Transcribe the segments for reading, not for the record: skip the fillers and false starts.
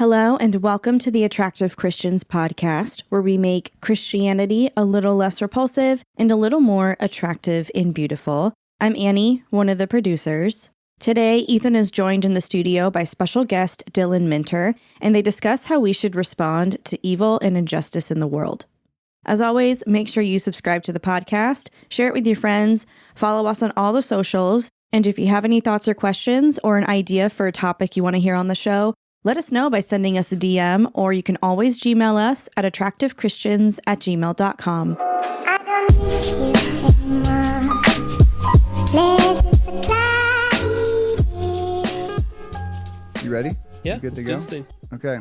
Hello, and welcome to the Attractive Christians podcast, where we make Christianity a little less repulsive and a little more attractive and beautiful. I'm Annie, one of the producers. Today, Ethan is joined in the studio by special guest Dylan Minter, and they discuss how we should respond to evil and injustice in the world. As always, make sure you subscribe to the podcast, share it with your friends, follow us on all the socials, and if you have any thoughts or questions or an idea for a topic you want to hear on the show, let us know by sending us a DM, or you can always Gmail us at attractivechristians@gmail.com. I don't miss you anymore. You ready? Yeah, You good to let's do go? this thing. Okay.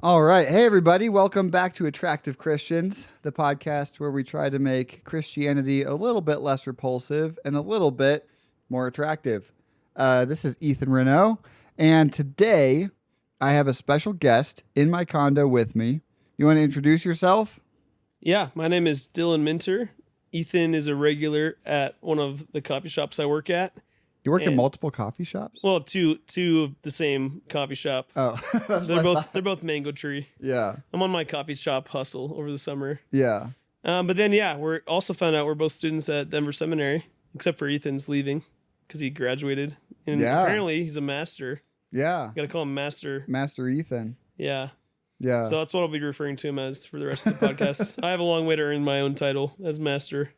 All right. Hey, everybody. Welcome back to Attractive Christians, the podcast where we try to make Christianity a little bit less repulsive and a little bit more attractive. This is Ethan Renault, and today I have a special guest in my condo with me. You want to introduce yourself? Yeah, my name is Dylan Minter. Ethan is a regular at one of the coffee shops I work at. You work in And- multiple coffee shops? Well, two of the same coffee shop. Oh, that's They're what I both thought. they're both Mango Tree. Yeah. I'm on my coffee shop hustle over the summer. Yeah. But then we're also found out we're both students at Denver Seminary, except for Ethan's leaving because he graduated, and Yeah. apparently he's a master. Yeah. Got to call him master. Master Ethan. Yeah. Yeah. So that's what I'll be referring to him as for the rest of the podcast. I have a long way to earn my own title as master.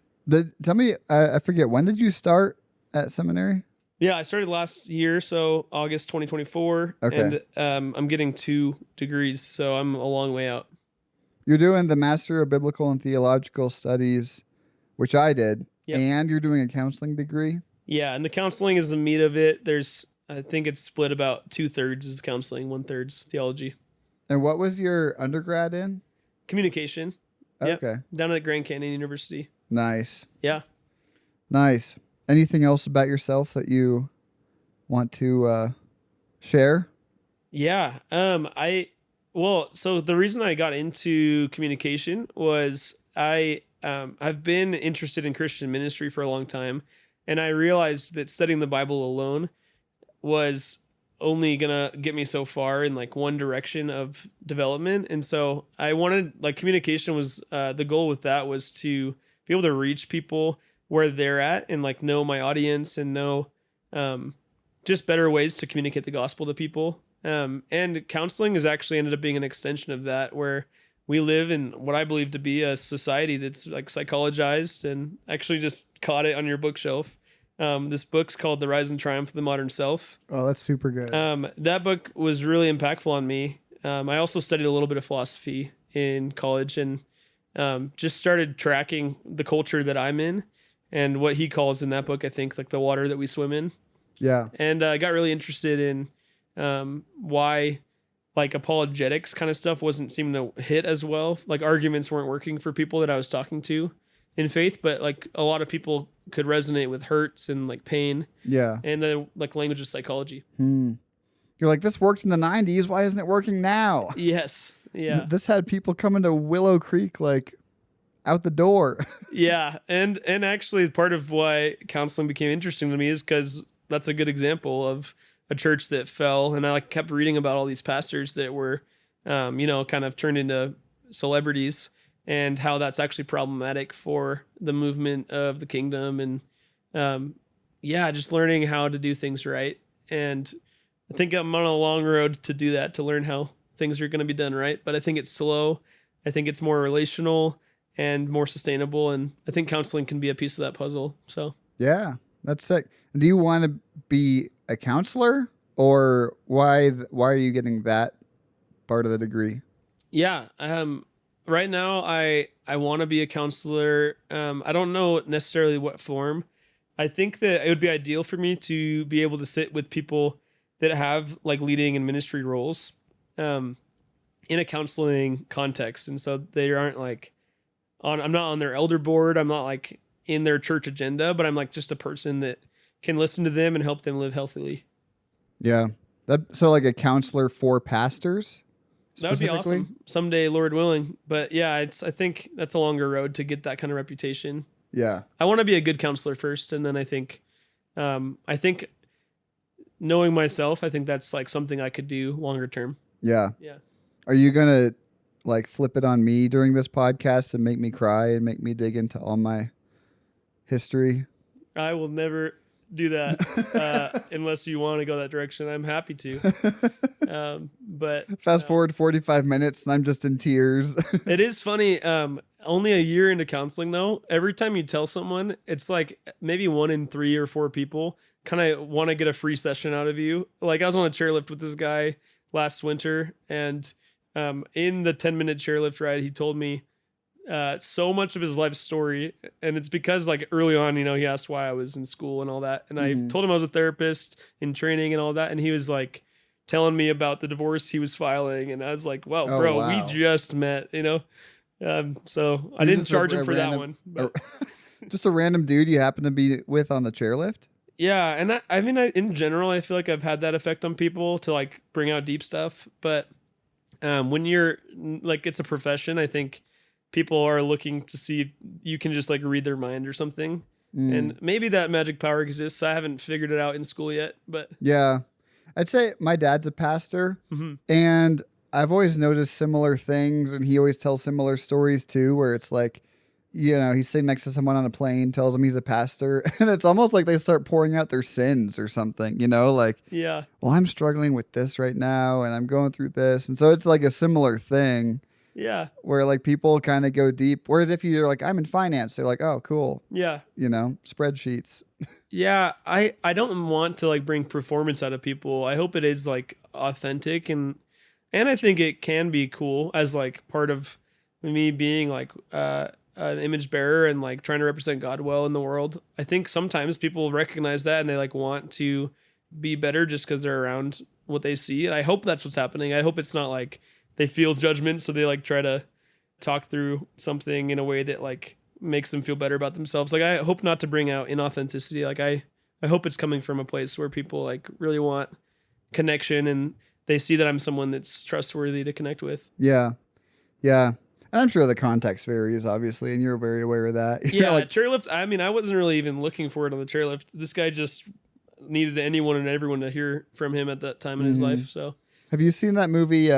Tell me, I forget, when did you start at seminary? Yeah, I started last year, so August 2024. Okay. And I'm getting 2 degrees, so I'm a long way out. You're doing the Master of Biblical and Theological Studies, which I did, Yep. and you're doing a counseling degree. Yeah, and the counseling is the meat of it. I think it's split about 2/3 is counseling, 1/3 is theology. And what was your undergrad in? Communication. Yep. Okay. Down at Grand Canyon University. Nice. Yeah. Nice. Anything else about yourself that you want to share? Yeah. So the reason I got into communication was I've been interested in Christian ministry for a long time, and I realized that studying the Bible alone was only gonna get me so far in like one direction of development. And so I wanted, like, communication was the goal with that was to be able to reach people where they're at and like know my audience and know just better ways to communicate the gospel to people. And counseling has actually ended up being an extension of that, where we live in what I believe to be a society that's like psychologized, and actually just caught it on your bookshelf. This book's called The Rise and Triumph of the Modern Self. Oh, that's super good. That book was really impactful on me. I also studied a little bit of philosophy in college, and just started tracking the culture that I'm in and what he calls in that book, I think, like the water that we swim in. Yeah. And I got really interested in why like apologetics kind of stuff wasn't seeming to hit as well. Like arguments weren't working for people that I was talking to in faith, but like a lot of people could resonate with hurts and like pain Yeah. and the like language of psychology. You're like, this worked in the 90s. Why isn't it working now? Yes. Yeah. This had people coming to Willow Creek like out the door. Yeah. And actually part of why counseling became interesting to me is because that's a good example of a church that fell. And I like kept reading about all these pastors that were, kind of turned into celebrities, and how that's actually problematic for the movement of the kingdom. And just learning how to do things right. And I think I'm on a long road to do that, to learn how things are going to be done right. But I think it's slow. I think it's more relational and more sustainable. And I think counseling can be a piece of that puzzle. So Yeah, that's sick. Do you want to be a counselor, or why are you getting that part of the degree? yeah, right now I want to be a counselor. I don't know necessarily what form. I think that it would be ideal for me to be able to sit with people that have like leading and ministry roles in a counseling context. And so they aren't like I'm not on their elder board. I'm not like in their church agenda, but I'm like just a person that can listen to them and help them live healthily. Yeah. So like a counselor for pastors? That would be specifically? awesome someday, Lord willing. But yeah, I think that's a longer road to get that kind of reputation. Yeah. I want to be a good counselor first, and then I think knowing myself, I think that's like something I could do longer term. Yeah. Yeah. Are you gonna like flip it on me during this podcast and make me cry and make me dig into all my history? I will never do that unless you want to go that direction. I'm happy to. But Fast forward 45 minutes and I'm just in tears. it is funny. Only a year into counseling, though, every time you tell someone, it's like maybe 1 in 3 or 4 people kind of want to get a free session out of you. Like I was on a chairlift with this guy last winter, and in the 10-minute chairlift ride, he told me so much of his life story. And it's because like early on, he asked why I was in school and all that. And I told him I was a therapist in training and all that. And he was like telling me about the divorce he was filing. And I was like, well, bro, wow. we just met, so I didn't charge him for that one. But. Just a random dude you happen to be with on the chairlift? Yeah. And I mean, in general, I feel like I've had that effect on people to like bring out deep stuff. But when you're like, it's a profession, I think people are looking to see if you can just like read their mind or something. And maybe that magic power exists. I haven't figured it out in school yet, but yeah, I'd say my dad's a pastor and I've always noticed similar things, and he always tells similar stories too, where it's like, he's sitting next to someone on a plane, tells him he's a pastor, and it's almost like they start pouring out their sins or something, like, yeah, well, I'm struggling with this right now and I'm going through this. And so it's like a similar thing. Yeah. Where like people kind of go deep. Whereas if you're like, I'm in finance, they're like, oh, cool. Yeah. Spreadsheets. Yeah. I don't want to like bring performance out of people. I hope it is like authentic, and I think it can be cool as like part of me being like an image bearer and like trying to represent God well in the world. I think sometimes people recognize that and they like want to be better just because they're around what they see. And I hope that's what's happening. I hope it's not like they feel judgment, so they like try to talk through something in a way that like makes them feel better about themselves. Like I hope not to bring out inauthenticity. Like I hope it's coming from a place where people like really want connection and they see that I'm someone that's trustworthy to connect with. Yeah. Yeah. And I'm sure the context varies, obviously, and you're very aware of that. Yeah, like, chairlift. I mean, I wasn't really even looking for it on the chairlift. This guy just needed anyone and everyone to hear from him at that time in his life. So. Have you seen that movie,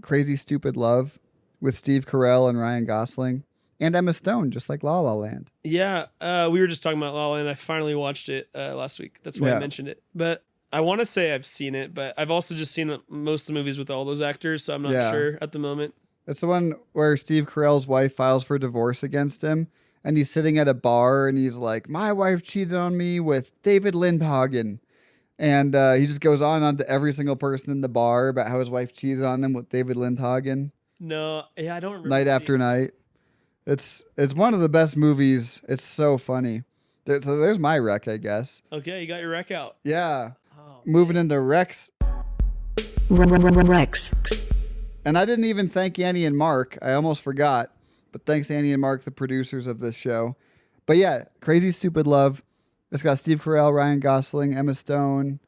Crazy Stupid Love, with Steve Carell and Ryan Gosling and Emma Stone, just like La La Land? Yeah, we were just talking about La La Land. I finally watched it last week. That's why I mentioned it. But I want to say I've seen it, but I've also just seen most of the movies with all those actors, so I'm not sure at the moment. It's the one where Steve Carell's wife files for divorce against him, and he's sitting at a bar, and he's like, my wife cheated on me with David Lindhagen. And he just goes on to every single person in the bar about how his wife cheated on him with David Lindhagen. No, yeah, I don't remember. Night after night. It's one of the best movies. It's so funny. So there's my rec, I guess. Okay, you got your rec out. Yeah. Oh, moving into recs. Rex. And I didn't even thank Annie and Mark. I almost forgot. But thanks, Annie and Mark, the producers of this show. But yeah, Crazy Stupid Love. It's got Steve Carell, Ryan Gosling, Emma Stone.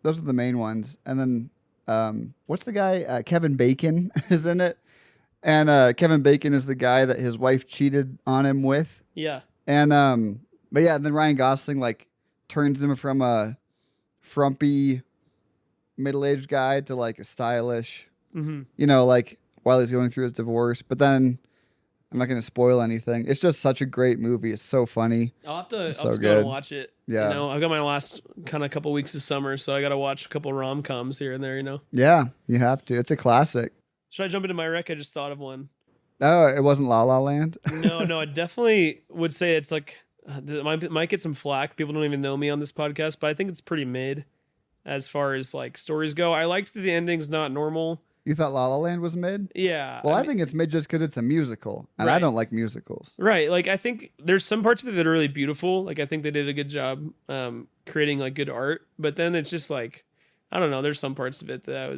Those are the main ones. And then, what's the guy? Kevin Bacon is in it. And Kevin Bacon is the guy that his wife cheated on him with. Yeah. And, but yeah, and then Ryan Gosling, like, turns him from a frumpy, middle-aged guy to, like, a stylish, like, while he's going through his divorce. But then, I'm not going to spoil anything. It's just such a great movie. It's so funny. I'll have to go and watch it. Yeah. I've got my last kind of couple weeks of summer, so I got to watch a couple rom-coms here and there, Yeah, you have to. It's a classic. Should I jump into my rec? I just thought of one. Oh, it wasn't La La Land? No, I definitely would say it's like, might get some flack. People don't even know me on this podcast, but I think it's pretty mid as far as like stories go. I liked that the ending's not normal. You thought La La Land was mid? Yeah. Well, I think it's mid just because it's a musical, and right. I don't like musicals. Right. Like, I think there's some parts of it that are really beautiful. Like, I think they did a good job creating, like, good art. But then it's just, like, I don't know. There's some parts of it that I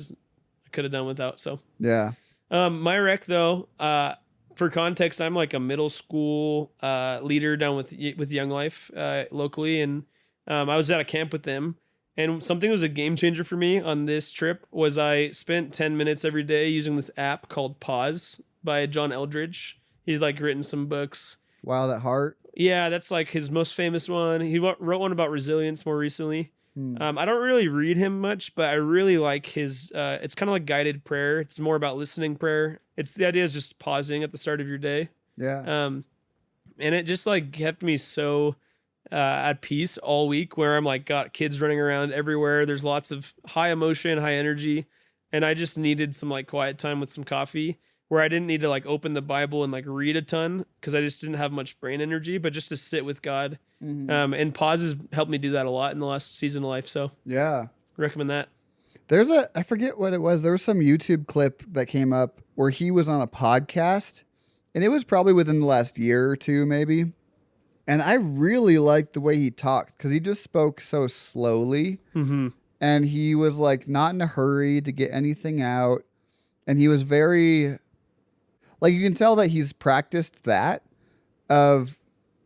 could have done without, so. Yeah. My rec, though, for context, I'm, like, a middle school leader down with Young Life locally, and I was at a camp with them. And something that was a game changer for me on this trip was I spent 10 minutes every day using this app called Pause by John Eldridge. He's like written some books. Wild at Heart. Yeah, that's like his most famous one. He wrote one about resilience more recently. I don't really read him much, but I really like his, it's kind of like guided prayer. It's more about listening prayer. The idea is just pausing at the start of your day. Yeah. And it just like kept me so at peace all week, where I'm like got kids running around everywhere. There's lots of high emotion, high energy, and I just needed some like quiet time with some coffee, where I didn't need to like open the Bible and like read a ton because I just didn't have much brain energy, but just to sit with God. And pauses helped me do that a lot in the last season of life. So Yeah. recommend that. I forget what it was. There was some YouTube clip that came up where he was on a podcast, and it was probably within the last year or two, maybe. And I really liked the way he talked because he just spoke so slowly. And he was like not in a hurry to get anything out. And he was very, like, you can tell that he's practiced that of,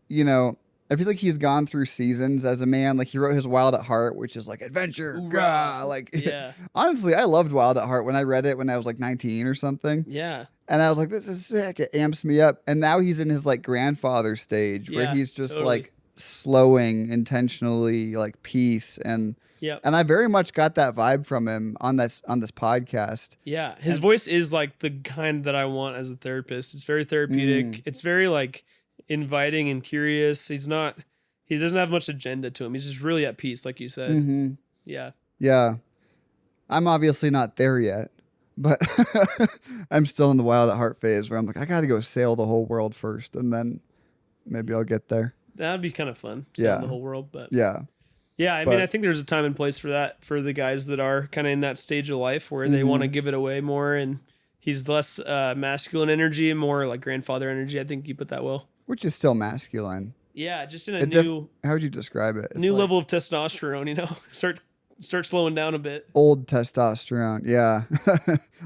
you know, I feel like he's gone through seasons as a man. Like, he wrote his Wild at Heart, which is like adventure. Rah! Like, Yeah. honestly, I loved Wild at Heart when I read it when I was like 19 or something. Yeah. And I was like, this is sick. It amps me up. And now he's in his like grandfather stage where Yeah, he's just totally. like slowing intentionally, like peace. And Yep. I very much got that vibe from him on this podcast. Yeah, his voice is like the kind that I want as a therapist. It's very therapeutic. It's very like inviting and curious. He doesn't have much agenda to him. He's just really at peace, like you said. Yeah. Yeah. I'm obviously not there yet, but I'm still in the Wild at Heart phase where I'm like, I got to go sail the whole world first, and then maybe I'll get there. That'd be kind of fun. Sailing the whole world, but Yeah. yeah, I mean, I think there's a time and place for that for the guys that are kind of in that stage of life where they want to give it away more, and he's less masculine energy and more like grandfather energy. I think you put that well. Which is still masculine. Yeah, just in a new How would you describe it? It's new like level of testosterone, you know. Start slowing down a bit. old testosterone. Yeah.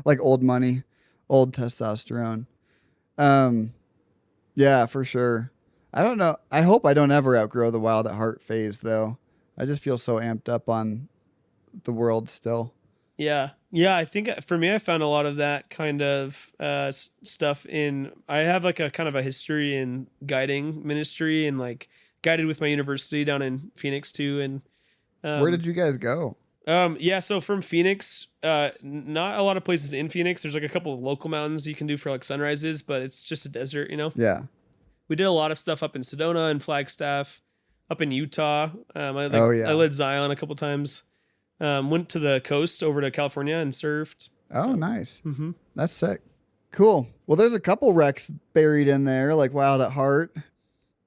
Like old money, old testosterone. Yeah, for sure. I don't know. I hope I don't ever outgrow the Wild at Heart phase, though. I just feel so amped up on the world still. Yeah. Yeah, I think for me, I found a lot of that kind of stuff I have like a kind of a history in guiding ministry and like guided with my university down in Phoenix too. And Where did you guys go? yeah, so from Phoenix, not a lot of places in Phoenix. There's like a couple of local mountains you can do for like sunrises, but it's just a desert, you know? Yeah. We did a lot of stuff up in Sedona and Flagstaff, up in Utah. I led Zion a couple times. Went to the coast over to California and surfed. Oh, nice. That's sick. Cool. Well, there's a couple wrecks buried in there, like Wild at Heart.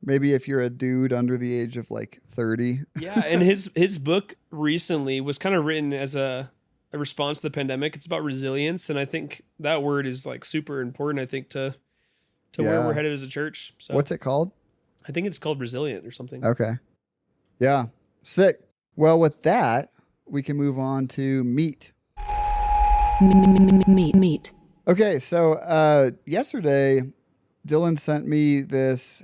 Maybe if you're a dude under the age of like 30. Yeah, and his book recently was kind of written as a response to the pandemic. It's about resilience, and I think that word is like super important, I think, to where we're headed as a church. So What's it called? I think it's called Resilient or something. Okay. Yeah. Sick. Well, with that, we can move on to meat. Meat. Okay, so yesterday, Dylan sent me this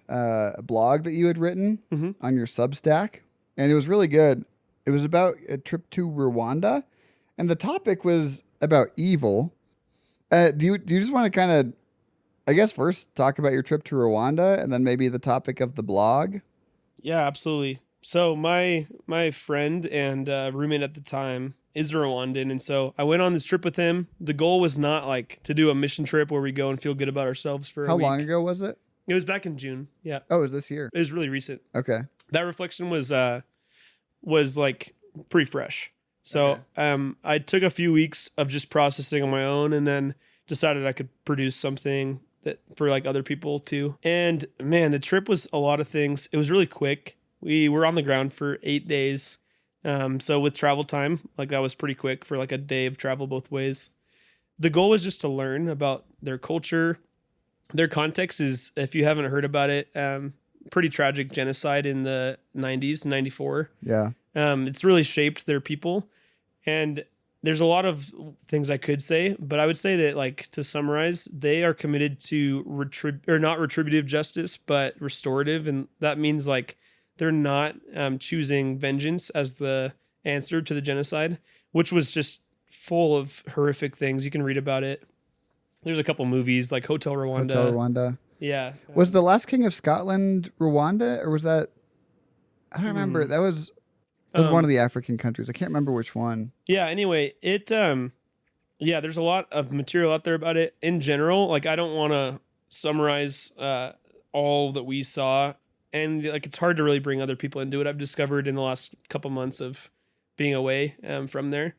blog that you had written on your Substack, and it was really good. It was about a trip to Rwanda, and the topic was about evil. Do you just want to kind of, I guess, first talk about your trip to Rwanda, and then maybe the topic of the blog? Yeah, absolutely. So my friend and roommate at the time is Rwandan, and so I went on this trip with him. The goal was not like to do a mission trip where we go and feel good about ourselves for a week. How long ago was it? It was back in June. Yeah. Oh, it was this year. It was really recent. Okay. That reflection was like pretty fresh. So I took a few weeks of just processing on my own, and then decided I could produce something that for like other people too. And man, the trip was a lot of things. It was really quick. We were on the ground for 8 days. So with travel time, like that was pretty quick for like a day of travel both ways. The goal was just to learn about their culture. Their context is, if you haven't heard about it, pretty tragic genocide in the 90s, 94. Yeah. It's really shaped their people. And there's a lot of things I could say, but I would say that, like, to summarize, they are committed to not retributive justice, but restorative. And that means like they're not choosing vengeance as the answer to the genocide, which was just full of horrific things. You can read about it. There's a couple movies like Hotel Rwanda. Hotel Rwanda. Yeah. Was The Last King of Scotland Rwanda, or was that? I don't remember. That was. It was one of the African countries. I can't remember which one. Yeah. Anyway, yeah, there's a lot of material out there about it in general. Like, I don't want to summarize all that we saw, and like it's hard to really bring other people into it. I've discovered in the last couple months of being away from there,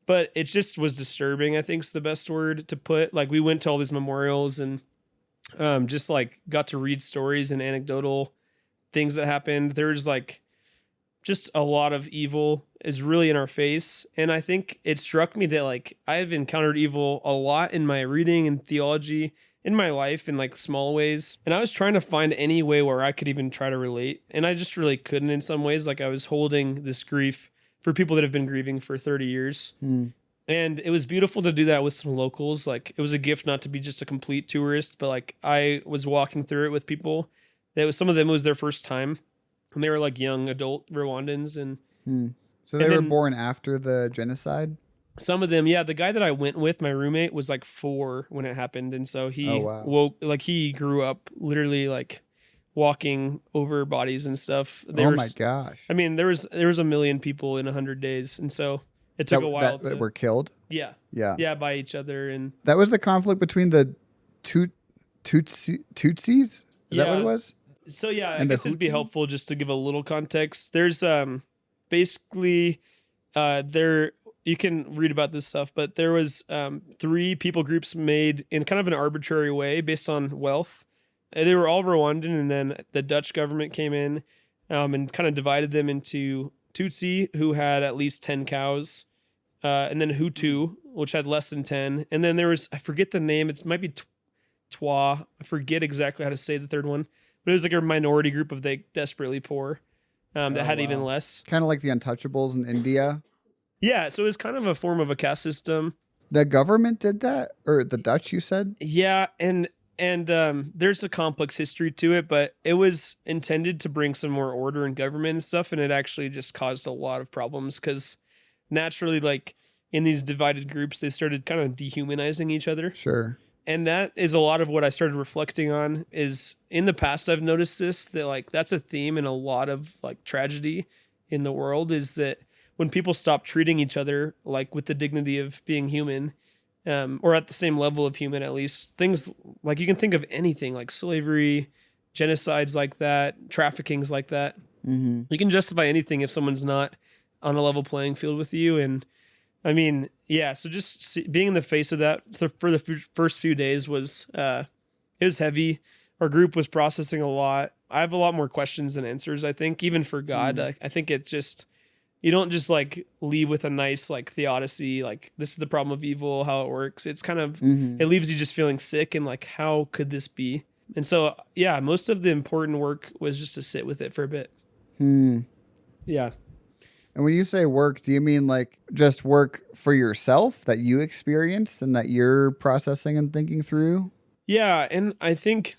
but it just was disturbing, I think is the best word to put. Like, we went to all these memorials and just like got to read stories and anecdotal things that happened. There's like just a lot of evil is really in our face. And I think it struck me that like I've encountered evil a lot in my reading and theology in my life in like small ways. And I was trying to find any way where I could even try to relate. And I just really couldn't in some ways. Like, I was holding this grief for people that have been grieving for 30 years. And it was beautiful to do that with some locals. Like, it was a gift not to be just a complete tourist, but like I was walking through it with people that was, some of them was their first time. And they were like young adult Rwandans. And So they were born after the genocide? some of them, yeah. The guy that I went with, my roommate, was like 4 when it happened. And so he woke, like he grew up literally like walking over bodies and stuff. My gosh. I mean, there was a million people in 100 days. And so it took a while that were killed? Yeah. Yeah. Yeah, by each other. And that was the conflict between the Tutsis? Is that what it was? So yeah, And I guess it'd be Hutu? helpful just to give a little context. There's basically there, you can read about this stuff, but there was 3 people groups made in kind of an arbitrary way based on wealth. They were all Rwandan, and then the Dutch government came in and kind of divided them into Tutsi, who had at least 10 cows, and then Hutu, which had less than 10. And then there was, I forget the name, it might be Twa. I forget exactly how to say the third one. But it was like a minority group of the desperately poor that had even less. Kind of like the Untouchables in India. Yeah, so it was kind of a form of a caste system. The government did that? Or the Dutch, you said? Yeah, and there's a complex history to it, but it was intended to bring some more order in government and stuff, and it actually just caused a lot of problems because naturally, like, in these divided groups, they started kind of dehumanizing each other. Sure. And that is a lot of what I started reflecting on. Is in the past I've noticed this, that like that's a theme in a lot of like tragedy in the world, is that when people stop treating each other like with the dignity of being human, or at the same level of human, at least, things like, you can think of anything like slavery, genocides like that, traffickings like that. Mm-hmm. You can justify anything if someone's not on a level playing field with you. And I mean, yeah, so just being in the face of that for the first few days was, it was heavy. Our group was processing a lot. I have a lot more questions than answers, I think, even for God. I think it just, you don't just like leave with a nice like theodicy, like this is the problem of evil, how it works. It's kind of, it leaves you just feeling sick and like, how could this be? And so, yeah, most of the important work was just to sit with it for a bit. Yeah. And when you say work, do you mean like just work for yourself that you experienced and that you're processing and thinking through? Yeah, and I think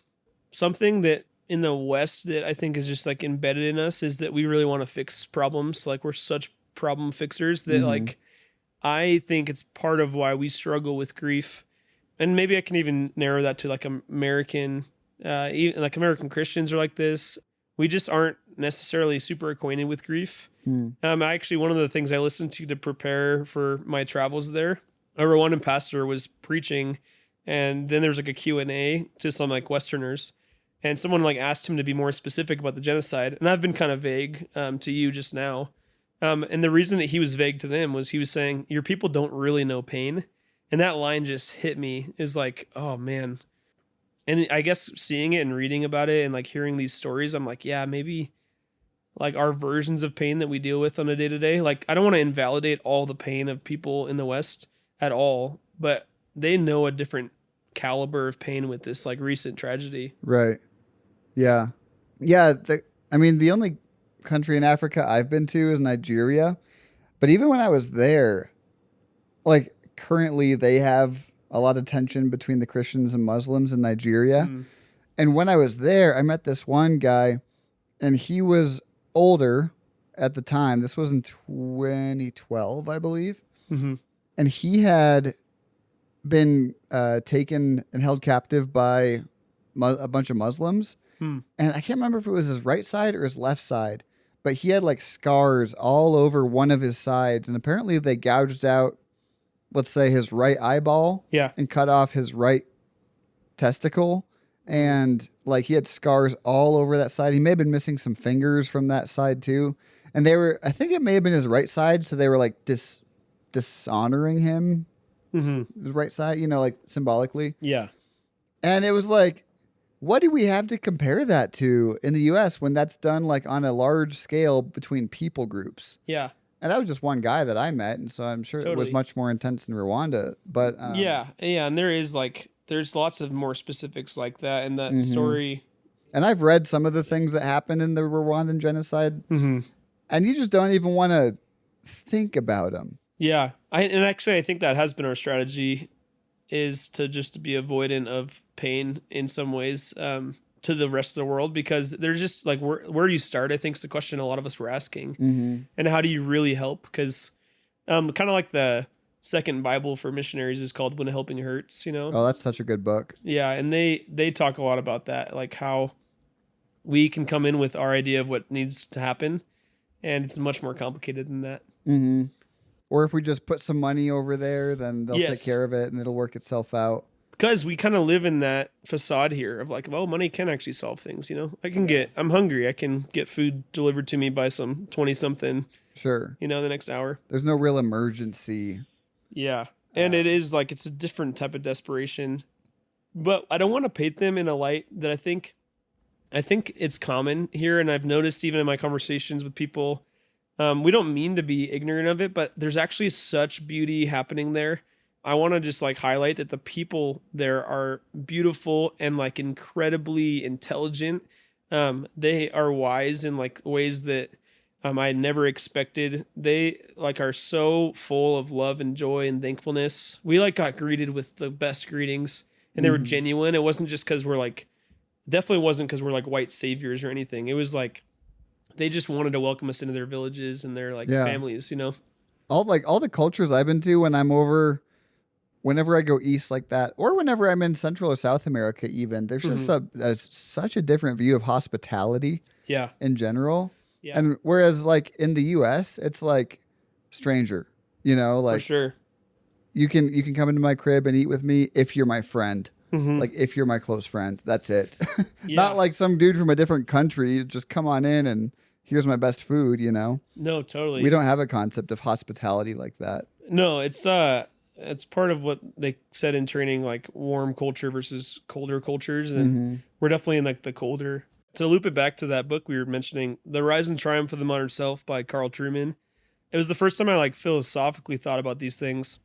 something that in the West that I think is just like embedded in us is that we really want to fix problems. Like, we're such problem fixers that like, I think it's part of why we struggle with grief. And maybe I can even narrow that to like American, even like American Christians are like this. We just aren't necessarily super acquainted with grief. Actually, one of the things I listened to prepare for my travels there, a Rwandan pastor was preaching, and then there's like a Q&A to some like Westerners, and someone like asked him to be more specific about the genocide. And I've been kind of vague to you just now. And the reason that he was vague to them was he was saying, your people don't really know pain. And that line just hit me, is like, oh man. And I guess seeing it and reading about it and like hearing these stories, I'm like, yeah, maybe like our versions of pain that we deal with on a day-to-day. Like, I don't want to invalidate all the pain of people in the West at all, but they know a different caliber of pain with this like recent tragedy. Right. Yeah. Yeah. I mean, the only country in Africa I've been to is Nigeria. But even when I was there, like currently they have a lot of tension between the Christians and Muslims in Nigeria. And when I was there, I met this one guy, and he was older at the time. This was in 2012, I believe. And he had been taken and held captive by a bunch of Muslims. And I can't remember if it was his right side or his left side, but he had like scars all over one of his sides, and apparently they gouged out, let's say, his right eyeball, Yeah. and cut off his right testicle, and like he had scars all over that side. He may have been missing some fingers from that side too, and they were, I think it may have been his right side, so they were like dishonoring him, his right side, you know, like symbolically. Yeah. And it was like, what do we have to compare that to in the U.S. when that's done like on a large scale between people groups? Yeah. And that was just one guy that I met, and so I'm sure it was Totally. much more intense in Rwanda. But Yeah. And there's lots of more specifics like that in that story. and I've read some of the things that happened in the Rwandan genocide, and you just don't even want to think about them. Yeah. I think that has been our strategy, is to just be avoidant of pain in some ways, to the rest of the world, because there's just like, where do you start? I think is the question a lot of us were asking. And how do you really help? Because kind of like the second Bible for missionaries is called When Helping Hurts, you know? Oh, that's such a good book. Yeah. And they talk a lot about that, like how we can come in with our idea of what needs to happen, and it's much more complicated than that. Or if we just put some money over there, then they'll take care of it and it'll work itself out. Because we kind of live in that facade here of like, well, money can actually solve things, you know? I'm hungry. I can get food delivered to me by some 20-something, Sure. you know, the next hour. There's no real emergency. Yeah. And it is like, it's a different type of desperation. But I don't want to paint them in a light that I think it's common here. And I've noticed even in my conversations with people, we don't mean to be ignorant of it, but there's actually such beauty happening there. I want to just like highlight that the people there are beautiful and like incredibly intelligent. They are wise in like ways that I never expected. They like are so full of love and joy and thankfulness. We like got greeted with the best greetings, and they were genuine. It wasn't just because definitely wasn't because we're like white saviors or anything. It was like, they just wanted to welcome us into their villages and their like families, you know? All the cultures I've been to whenever I go east like that, or whenever I'm in Central or South America, even, there's just such a different view of hospitality in general. Yeah. And whereas like in the US, it's like stranger, you know, like for sure. You can come into my crib and eat with me if you're my friend. Like if you're my close friend, that's it. Not like some dude from a different country, just come on in and here's my best food, you know? No, totally. We don't have a concept of hospitality like that. No, it's part of what they said in training, like warm culture versus colder cultures. And we're definitely in like the colder. To loop it back to that book we were mentioning, The Rise and Triumph of the Modern Self by Carl Trueman. It was the first time I like philosophically thought about these things.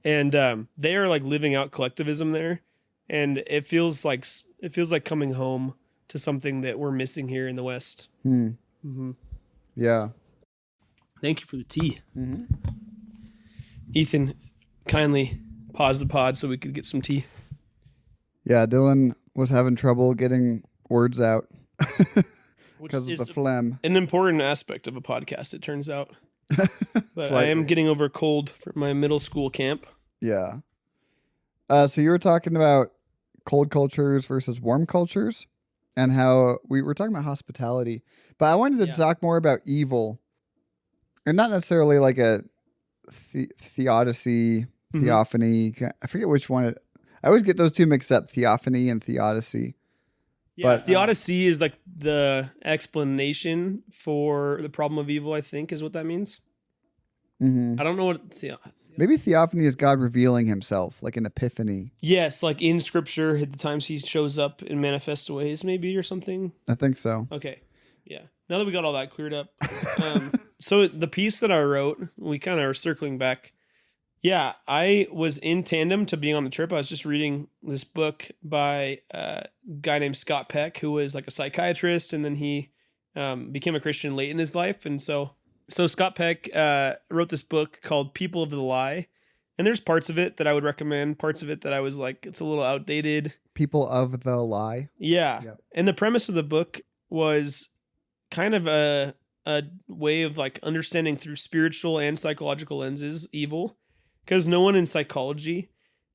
And they are like living out collectivism there. And it feels like coming home to something that we're missing here in the West. Yeah. Thank you for the tea. Ethan kindly paused the pod so we could get some tea. Yeah, Dylan was having trouble getting words out because of the phlegm. An important aspect of a podcast, it turns out. But I am getting over a cold from my middle school camp. Yeah. So you were talking about cold cultures versus warm cultures, and how we were talking about hospitality, but I wanted to talk more about evil, and not necessarily like a theodicy, theophany. I forget which one. I always get those two mixed up, theophany and theodicy. Yeah, but theodicy is like the explanation for the problem of evil, I think is what that means. I don't know what maybe theophany is God revealing himself, like an epiphany. Yes, like in scripture, at the times he shows up in manifest ways, maybe, or something. I think so. Okay. Yeah. Now that we got all that cleared up. So the piece that I wrote, we kind of are circling back. Yeah, I was in tandem to being on the trip. I was just reading this book by a guy named Scott Peck, who was like a psychiatrist, and then he became a Christian late in his life. And so Scott Peck wrote this book called People of the Lie. And there's parts of it that I would recommend, parts of it that I was like, it's a little outdated. People of the Lie? Yeah. Yep. And the premise of the book was kind of a way of like understanding through spiritual and psychological lenses evil. Because no one in psychology,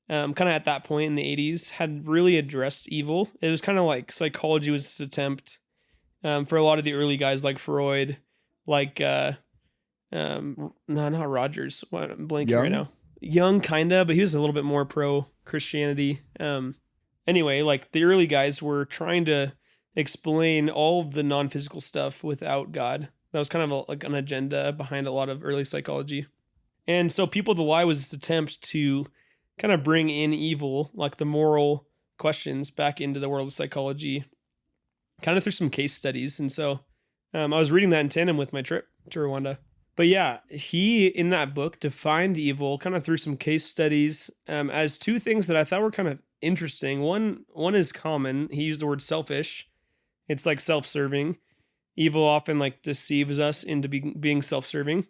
kind of at that point in the 80s, had really addressed evil. It was kind of like psychology was this attempt for a lot of the early guys like Freud like no, not Rogers. What, I'm blanking Young? right now. Young, kinda, but he was a little bit more pro Christianity. Anyway, like the early guys were trying to explain all of the non-physical stuff without God. That was kind of like an agenda behind a lot of early psychology. And so People of the Lie was this attempt to kind of bring in evil, like the moral questions, back into the world of psychology, kind of through some case studies. And so I was reading that in tandem with my trip to Rwanda. But yeah, he, in that book, defined evil kind of through some case studies as two things that I thought were kind of interesting. One is common. He used the word selfish. It's like self-serving. Evil often like deceives us into being self-serving.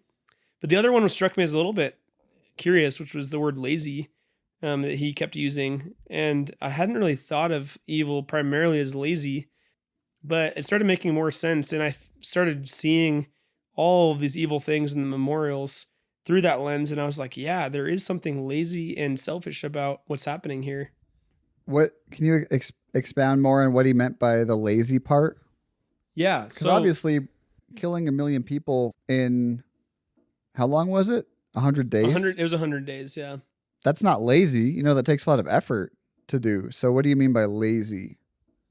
But the other one struck me as a little bit curious, which was the word lazy that he kept using. And I hadn't really thought of evil primarily as lazy, but it started making more sense. And I started seeing all of these evil things in the memorials through that lens. And I was like, yeah, there is something lazy and selfish about what's happening here. What can you expound more on what he meant by the lazy part? Yeah. Because obviously killing 1 million people in, how long was it? 100 days? It was 100 days. Yeah. That's not lazy. You know, that takes a lot of effort to do. So what do you mean by lazy?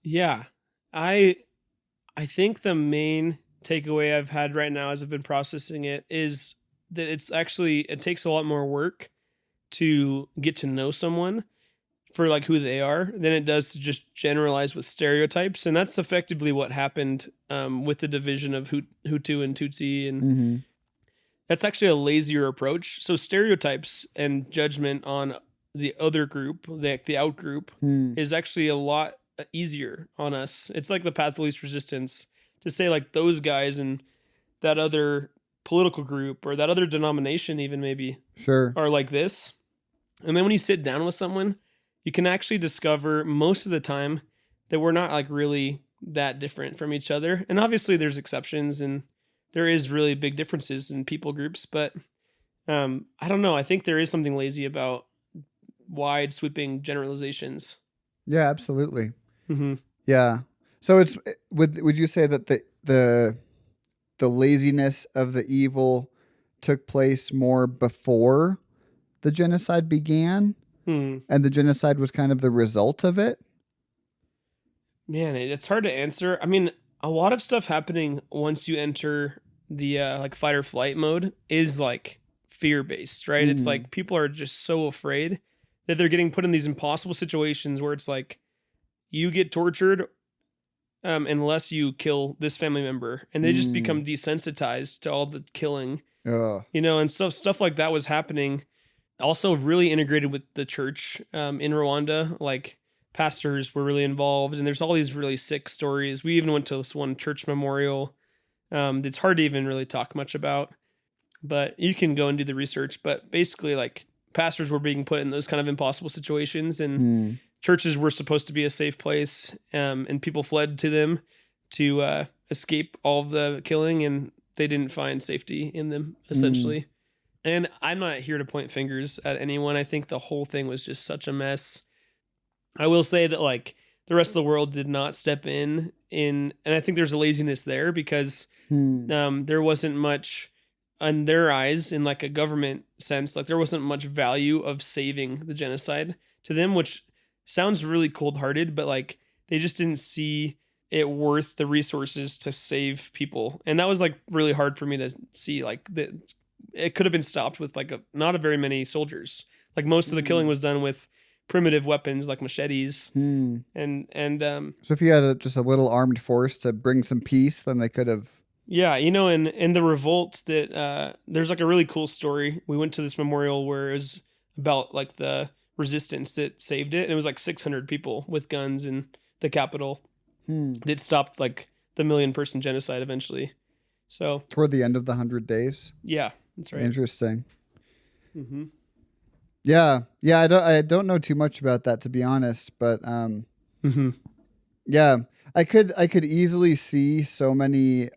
Yeah. I think the main takeaway I've had right now as I've been processing it is that it takes a lot more work to get to know someone for like who they are than it does to just generalize with stereotypes. And that's effectively what happened with the division of Hutu and Tutsi. And that's actually a lazier approach. So stereotypes and judgment on the other group, the out group, is actually a lot easier on us. It's like the path of least resistance to say like those guys and that other political group or that other denomination even maybe are like this. And then when you sit down with someone, you can actually discover most of the time that we're not like really that different from each other. And obviously there's exceptions and there is really big differences in people groups, but I don't know. I think there is something lazy about wide sweeping generalizations. Yeah, absolutely. Mm-hmm. Yeah. So would you say that the laziness of the evil took place more before the genocide began? And the genocide was kind of the result of it? Man, it's hard to answer. I mean, a lot of stuff happening once you enter the like fight or flight mode is like fear-based, right? It's like people are just so afraid that they're getting put in these impossible situations where it's like you get tortured unless you kill this family member, and they just become desensitized to all the killing. You know, and stuff like that was happening. Also really integrated with the church in Rwanda, like pastors were really involved, and there's all these really sick stories. We even went to this one church memorial. It's hard to even really talk much about, but you can go and do the research. But basically, like pastors were being put in those kind of impossible situations, and churches were supposed to be a safe place, and people fled to them to escape all of the killing, and they didn't find safety in them, essentially. And I'm not here to point fingers at anyone. I think the whole thing was just such a mess. I will say that like the rest of the world did not step in, and I think there's a laziness there because there wasn't much in their eyes, in like a government sense, like there wasn't much value of saving the genocide to them, which sounds really cold-hearted, but like they just didn't see it worth the resources to save people. And that was like really hard for me to see. Like it could have been stopped with like not a very many soldiers. Like most of the killing was done with primitive weapons like machetes. And so if you had just a little armed force to bring some peace, then they could have. Yeah, you know, in the revolt that there's like a really cool story. We went to this memorial where it was about like the resistance that saved it. And it was like 600 people with guns in the capital that stopped like the 1 million person genocide eventually. So toward the end of the 100 days. Yeah, that's right. Interesting. Yeah. I don't know too much about that, to be honest, but yeah, I could easily see so many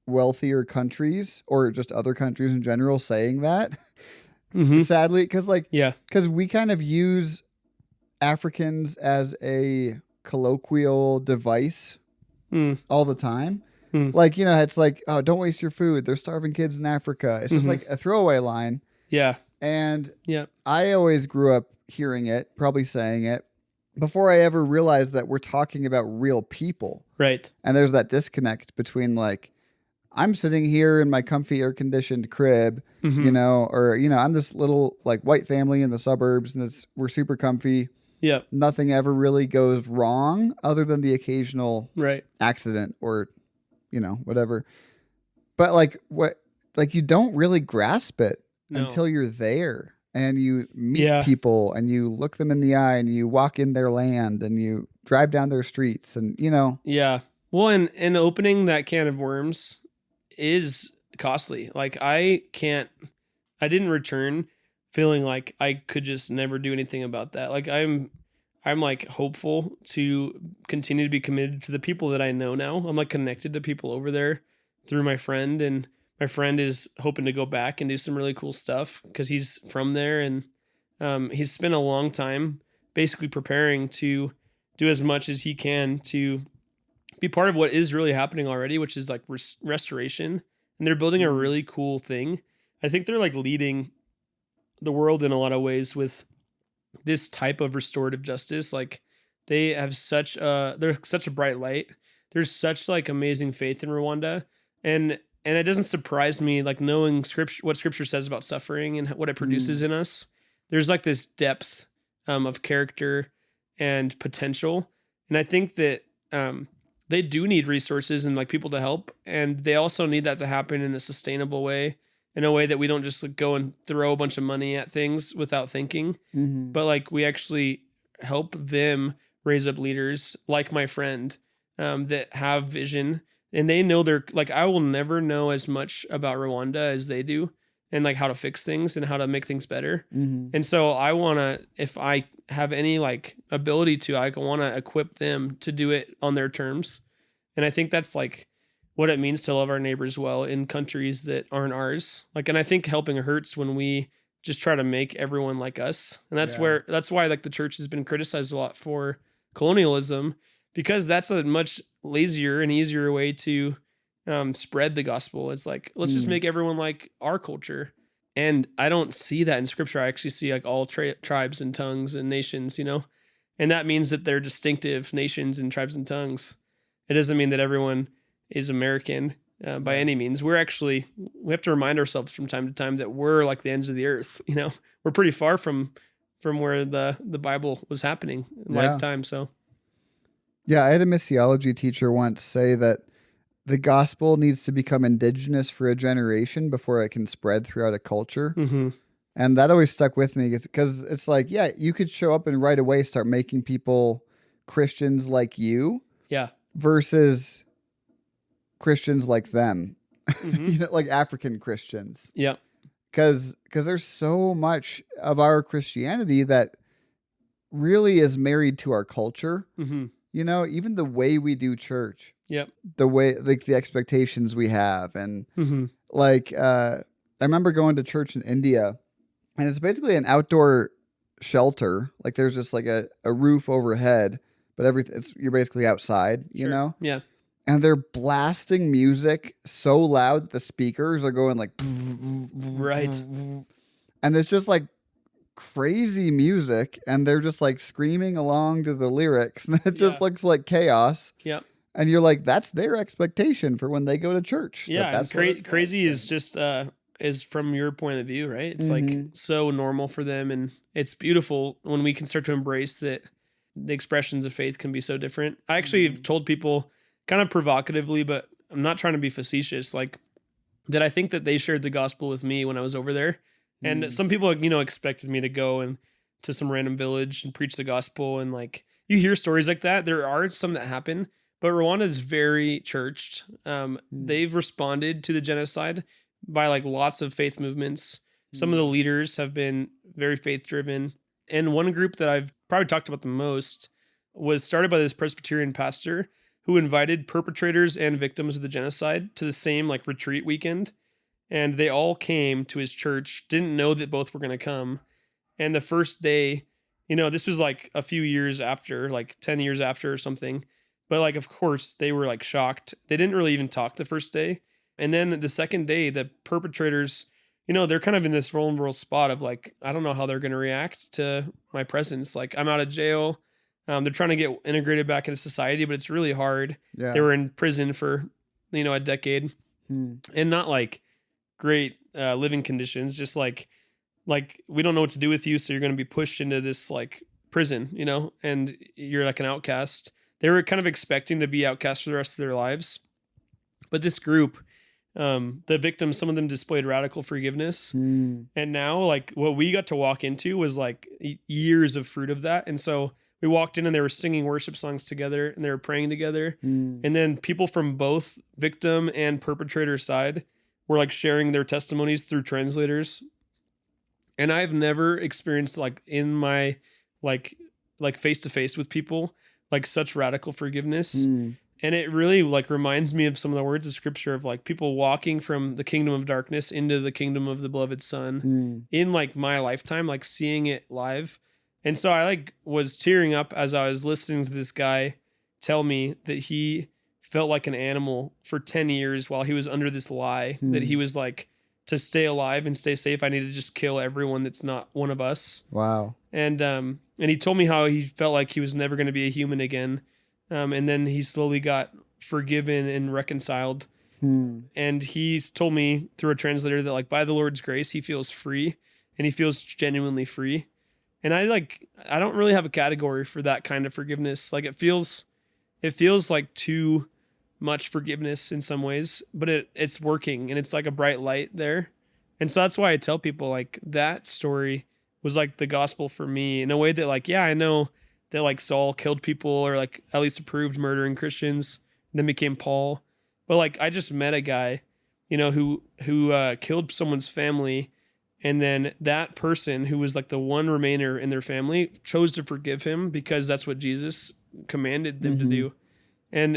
wealthier countries or just other countries in general saying that. Sadly, because we kind of use Africans as a colloquial device all the time. Hmm. Like, it's like, oh, don't waste your food. There's starving kids in Africa. It's just like a throwaway line. Yeah. And Yeah. I always grew up hearing it, probably saying it, before I ever realized that we're talking about real people. Right. And there's that disconnect between like, I'm sitting here in my comfy air conditioned crib, or, I'm this little like white family in the suburbs and we're super comfy. Yeah. Nothing ever really goes wrong other than the occasional Right. accident or, whatever. But like you don't really grasp it No. until you're there and you meet Yeah. people and you look them in the eye and you walk in their land and you drive down their streets and, Yeah. Well, and opening that can of worms is costly. Like I didn't return feeling like I could just never do anything about that. Like I'm like hopeful to continue to be committed to the people that I know now. I'm like connected to people over there through my friend, and my friend is hoping to go back and do some really cool stuff because he's from there, and he's spent a long time basically preparing to do as much as he can to be part of what is really happening already, which is like restoration. And they're building a really cool thing. I think they're like leading the world in a lot of ways with this type of restorative justice. Like they have they're such a bright light. There's such like amazing faith in Rwanda. And it doesn't surprise me, like knowing what scripture says about suffering and what it produces in us. There's like this depth of character and potential. And I think that they do need resources and like people to help. And they also need that to happen in a sustainable way, in a way that we don't just like, go and throw a bunch of money at things without thinking, but like we actually help them raise up leaders like my friend that have vision, and they know they're like, I will never know as much about Rwanda as they do and like how to fix things and how to make things better. And so I want to, if I have any like ability to, I want to equip them to do it on their terms. And I think that's like what it means to love our neighbors well in countries that aren't ours. Like, and I think helping hurts when we just try to make everyone like us. And that's why like the church has been criticized a lot for colonialism, because that's a much lazier and easier way to spread the gospel. It's like, let's just make everyone like our culture. And I don't see that in scripture. I actually see like all tribes and tongues and nations, and that means that they're distinctive nations and tribes and tongues. It doesn't mean that everyone is American by any means. We have to remind ourselves from time to time that we're like the ends of the earth. We're pretty far from where the Bible was happening in lifetime. So yeah, I had a missiology teacher once say that the gospel needs to become indigenous for a generation before it can spread throughout a culture. And that always stuck with me because it's like, yeah, you could show up and right away start making people Christians like you. Yeah. Versus Christians like them, like African Christians. Yeah. Because there's so much of our Christianity that really is married to our culture. Even the way we do church. Yep. The way, like the expectations we have. And like, I remember going to church in India, and it's basically an outdoor shelter. Like there's just like a roof overhead, but you're basically outside, you know? Yeah. And they're blasting music so loud that the speakers are going like, right. And it's just like crazy music, and they're just like screaming along to the lyrics, and it just looks like chaos. Yeah. And you're like, that's their expectation for when they go to church. Yeah. That's crazy is just, is from your point of view, right? It's like so normal for them. And it's beautiful when we can start to embrace that the expressions of faith can be so different. I actually have told people kind of provocatively, but I'm not trying to be facetious, like that I think that they shared the gospel with me when I was over there. And some people, expected me to go and to some random village and preach the gospel. And like, you hear stories like that. There are some that happen, but Rwanda is very churched. They've responded to the genocide by like lots of faith movements. Some of the leaders have been very faith driven. And one group that I've probably talked about the most was started by this Presbyterian pastor who invited perpetrators and victims of the genocide to the same like retreat weekend. And they all came to his church, didn't know that both were going to come. And the first day, this was like a few years after, like 10 years after or something. But like, of course, they were like shocked. They didn't really even talk the first day. And then the second day, the perpetrators, they're kind of in this vulnerable spot of like, I don't know how they're going to react to my presence. Like, I'm out of jail. They're trying to get integrated back into society, but it's really hard. Yeah. They were in prison for, a decade and not like great living conditions, just like we don't know what to do with you. So you're going to be pushed into this like prison, and you're like an outcast. They were kind of expecting to be outcast for the rest of their lives. But this group, the victims, some of them displayed radical forgiveness. And now like what we got to walk into was like years of fruit of that. And so we walked in and they were singing worship songs together and they were praying together. And then people from both victim and perpetrator side were like sharing their testimonies through translators. And I've never experienced like in my like face to face with people, like such radical forgiveness. And it really like reminds me of some of the words of scripture of like people walking from the kingdom of darkness into the kingdom of the beloved son in like my lifetime, like seeing it live. And so I like was tearing up as I was listening to this guy tell me that he felt like an animal for 10 years while he was under this lie that he was like, to stay alive and stay safe, I need to just kill everyone that's not one of us. Wow. And he told me how he felt like he was never going to be a human again. And then he slowly got forgiven and reconciled. And he's told me through a translator that like by the Lord's grace, he feels free and he feels genuinely free. And I don't really have a category for that kind of forgiveness. Like it feels like too much forgiveness in some ways, but it's working and it's like a bright light there. And so that's why I tell people like that story was like the gospel for me in a way that like, yeah, I know that like Saul killed people or like at least approved murdering Christians and then became Paul. But like, I just met a guy, who killed someone's family. And then that person who was like the one remainer in their family chose to forgive him because that's what Jesus commanded them to do. And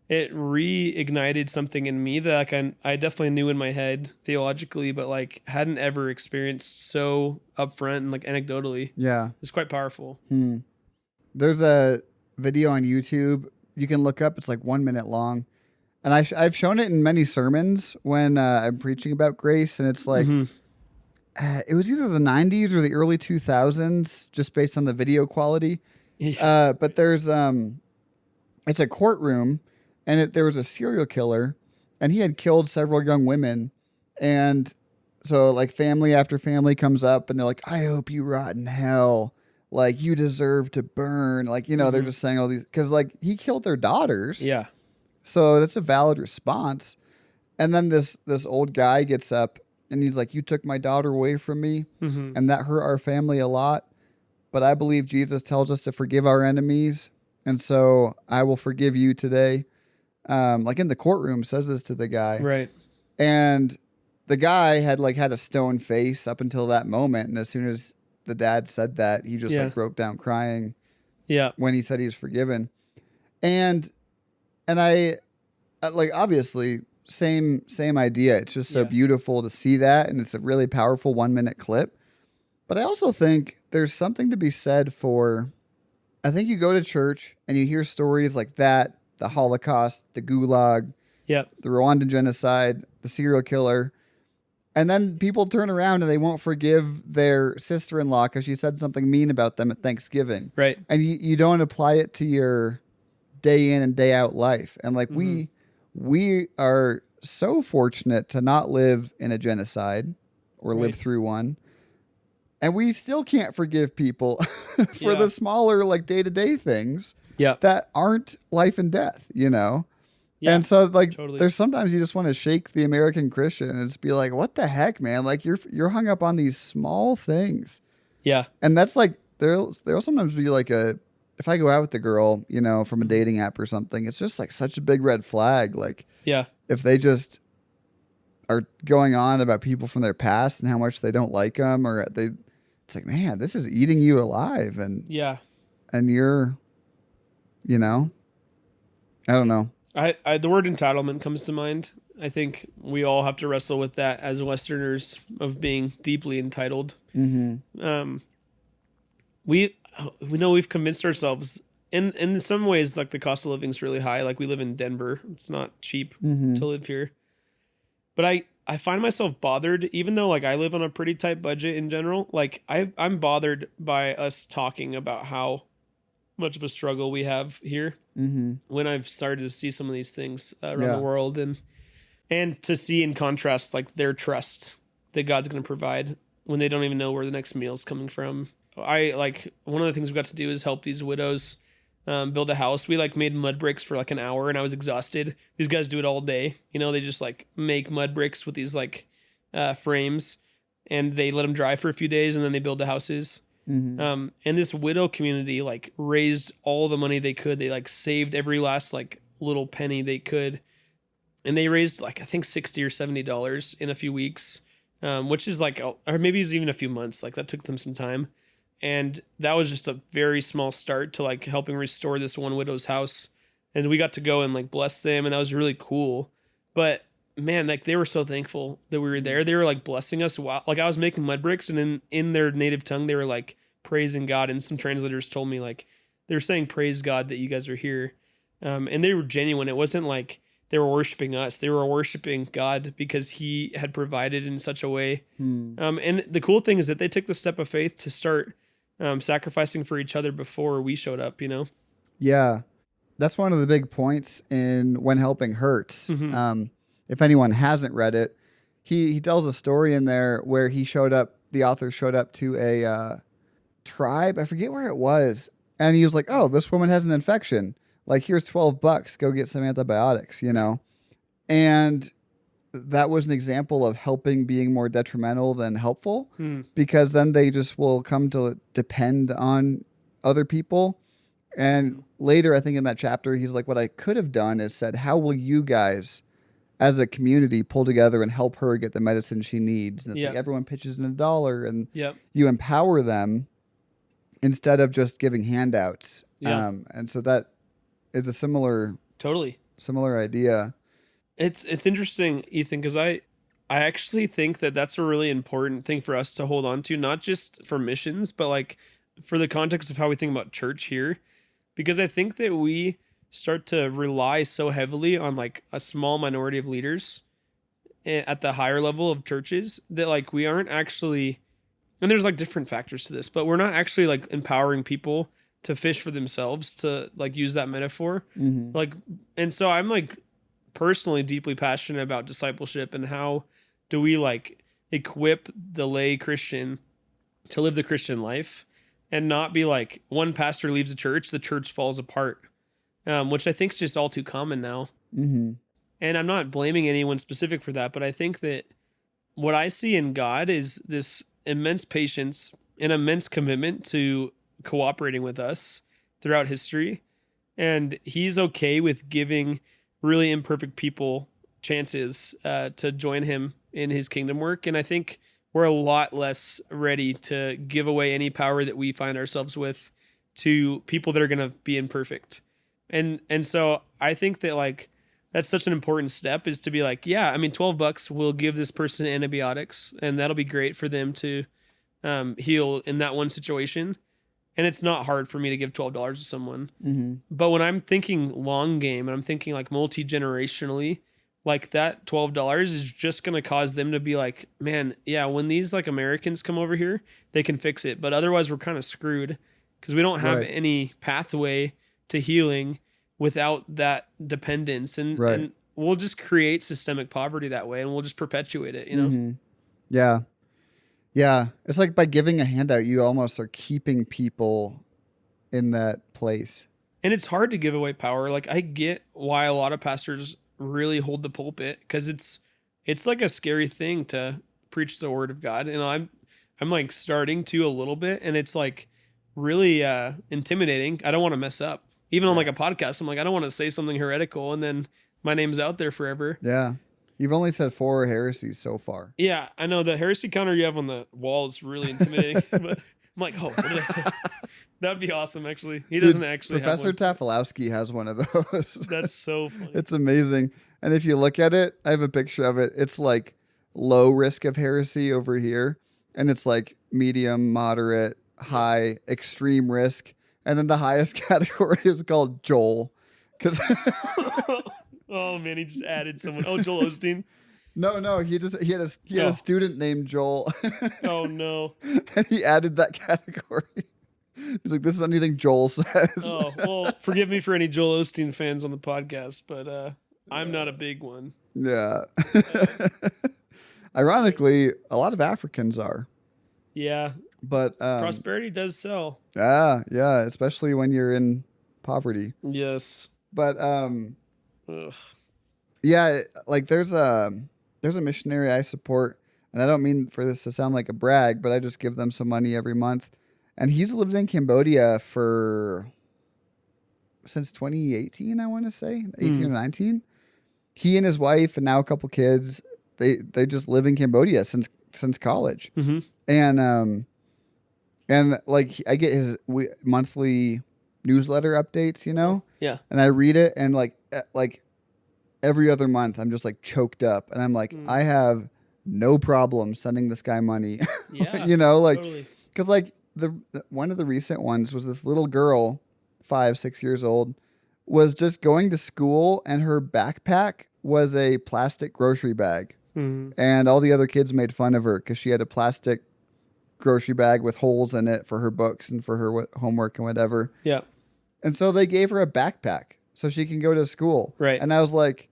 it reignited something in me that like I definitely knew in my head theologically, but like hadn't ever experienced so upfront and like anecdotally. Yeah. It's quite powerful. There's a video on YouTube you can look up. It's like 1 minute long. And I've shown it in many sermons when I'm preaching about grace. And it's like, it was either the 90s or the early 2000s, just based on the video quality. Yeah. But there's, it's a courtroom. And there was a serial killer, and he had killed several young women. And so, like, family after family comes up, and they're like, I hope you rot in hell. Like, you deserve to burn. Like, they're just saying all these. Because, like, he killed their daughters. Yeah. So that's a valid response. And then this old guy gets up, and he's like, you took my daughter away from me, and that hurt our family a lot. But I believe Jesus tells us to forgive our enemies. And so I will forgive you today. Like in the courtroom says this to the guy. Right. And the guy had a stone face up until that moment. And as soon as the dad said that, he just like broke down crying. Yeah. When he said he was forgiven. And I like, obviously same idea. It's just so beautiful to see that. And it's a really powerful 1 minute clip. But I also think there's something to be said for, I think you go to church and you hear stories like that, the Holocaust, the Gulag, the Rwandan genocide, the serial killer. And then people turn around and they won't forgive their sister-in-law because she said something mean about them at Thanksgiving. Right. And you don't apply it to your day in and day out life. And like we are so fortunate to not live in a genocide or live through one. And we still can't forgive people for the smaller like day-to-day things. That aren't life and death, Yeah. And so like there's sometimes you just want to shake the American Christian and just be like, what the heck, man? Like you're hung up on these small things. Yeah. And that's like there'll sometimes be like if I go out with the girl, from a dating app or something, it's just like such a big red flag. Like if they just are going on about people from their past and how much they don't like them it's like, man, this is eating you alive and you're I don't know. The word entitlement comes to mind. I think we all have to wrestle with that as Westerners of being deeply entitled. We know we've convinced ourselves in some ways, like the cost of living is really high. Like we live in Denver. It's not cheap to live here. But I find myself bothered, even though like I live on a pretty tight budget in general. Like I'm bothered by us talking about how much of a struggle we have here when I've started to see some of these things around the world, and to see in contrast like their trust that God's going to provide when they don't even know where the next meal's coming from. I like one of the things we got to do is help these widows build a house. We like made mud bricks for like an hour, and I was exhausted. These guys do it all day. You know, they just like make mud bricks with these like frames, and they let them dry for a few days, and then they build the houses. And this widow community like raised all the money they could. They like saved every last like little penny they could, and they raised like I think $60 or $70 in a few weeks, which is like, or maybe it was even a few months. Like that took them some time. And that was just a very small start to like helping restore this one widow's house. And we got to go and like bless them. And that was really cool. But man, like they were so thankful that we were there. They were like blessing us. While, like I was making mud bricks, and in their native tongue, they were like praising God. And some translators told me like, they were saying, praise God that you guys are here. And they were genuine. It wasn't like they were worshiping us. They were worshiping God because he had provided in such a way. And the cool thing is that they took the step of faith to start sacrificing for each other before we showed up, you know? Yeah. That's one of the big points in When Helping Hurts. If anyone hasn't read it, he tells a story in there where the author showed up to a tribe. I forget where it was. And he was like, oh, this woman has an infection. Like, here's $12. Go get some antibiotics, you know? And that was an example of helping being more detrimental than helpful, because then they just will come to depend on other people. And later, I think in that chapter, he's like, what I could have done is said, how will you guys as a community pull together and help her get the medicine she needs? And it's like everyone pitches in $1 and you empower them instead of just giving handouts. And so that is a similar idea. It's interesting, Ethan, because I actually think that that's a really important thing for us to hold on to, not just for missions, but like for the context of how we think about church here. Because I think that we start to rely so heavily on like a small minority of leaders at the higher level of churches that like we aren't actually, and there's like different factors to this, but we're not actually like empowering people to fish for themselves, to like use that metaphor. Like, and so I'm like personally deeply passionate about discipleship and how do we like equip the lay Christian to live the Christian life and not be like one pastor leaves the church falls apart, which I think is just all too common now. And I'm not blaming anyone specific for that, but I think that what I see in God is this immense patience and immense commitment to cooperating with us throughout history. And he's okay with giving really imperfect people chances to join him in his kingdom work. And I think we're a lot less ready to give away any power that we find ourselves with to people that are going to be imperfect. And so I think that like, that's such an important step, is to be like, yeah, I mean, $12 will give this person antibiotics and that'll be great for them to heal in that one situation. And it's not hard for me to give $12 to someone. But when I'm thinking long game and I'm thinking like multi-generationally, like that $12 is just going to cause them to be like, man, yeah, when these like Americans come over here, they can fix it. But otherwise we're kind of screwed because we don't have any pathway to healing without that dependence. And we'll just create systemic poverty that way, and we'll just perpetuate it, you know? Yeah. Yeah. It's like by giving a handout, you almost are keeping people in that place. And it's hard to give away power. Like I get why a lot of pastors really hold the pulpit, because it's like a scary thing to preach the word of God. And I'm like starting to a little bit, and it's like really intimidating. I don't want to mess up. Even on like a podcast, I'm like, I don't want to say something heretical and then my name's out there forever. Yeah. You've only said 4 heresies so far. Yeah, I know the heresy counter you have on the wall is really intimidating. But I'm like, oh, what did I say? That'd be awesome, actually. He doesn't actually Professor have one. Tafilowski has one of those. That's so funny. It's amazing. And if you look at it, I have a picture of it. It's like low risk of heresy over here. And it's like medium, moderate, high, extreme risk. And then the highest category is called Joel. Because Oh man, he just added someone. Oh, Joel Osteen. no, he had a student named Joel. Oh no. And he added that category. He's like, this is anything Joel says. Oh well, forgive me for any Joel Osteen fans on the podcast, but I'm not a big one. Yeah. Ironically, a lot of Africans are. Yeah, But prosperity does sell. yeah, especially when you're in poverty. Yes. But Ugh. yeah, like there's a missionary I support, and I don't mean for this to sound like a brag, but I just give them some money every month. And he's lived in Cambodia since 2018, I want to say, 18 or 19. He and his wife and now a couple kids, they just live in Cambodia since college. Mm-hmm. And like I get his monthly newsletter updates, you know? Yeah. And I read it, and like every other month I'm just like choked up, and I'm like, I have no problem sending this guy money. Yeah. You know, like Totally. because like one of the recent ones was this little girl, 5-6 years old, was just going to school, and her backpack was a plastic grocery bag. Mm-hmm. And all the other kids made fun of her because she had a plastic grocery bag with holes in it for her books and for her homework and whatever. Yeah. And so they gave her a backpack so she can go to school. Right. And I was like,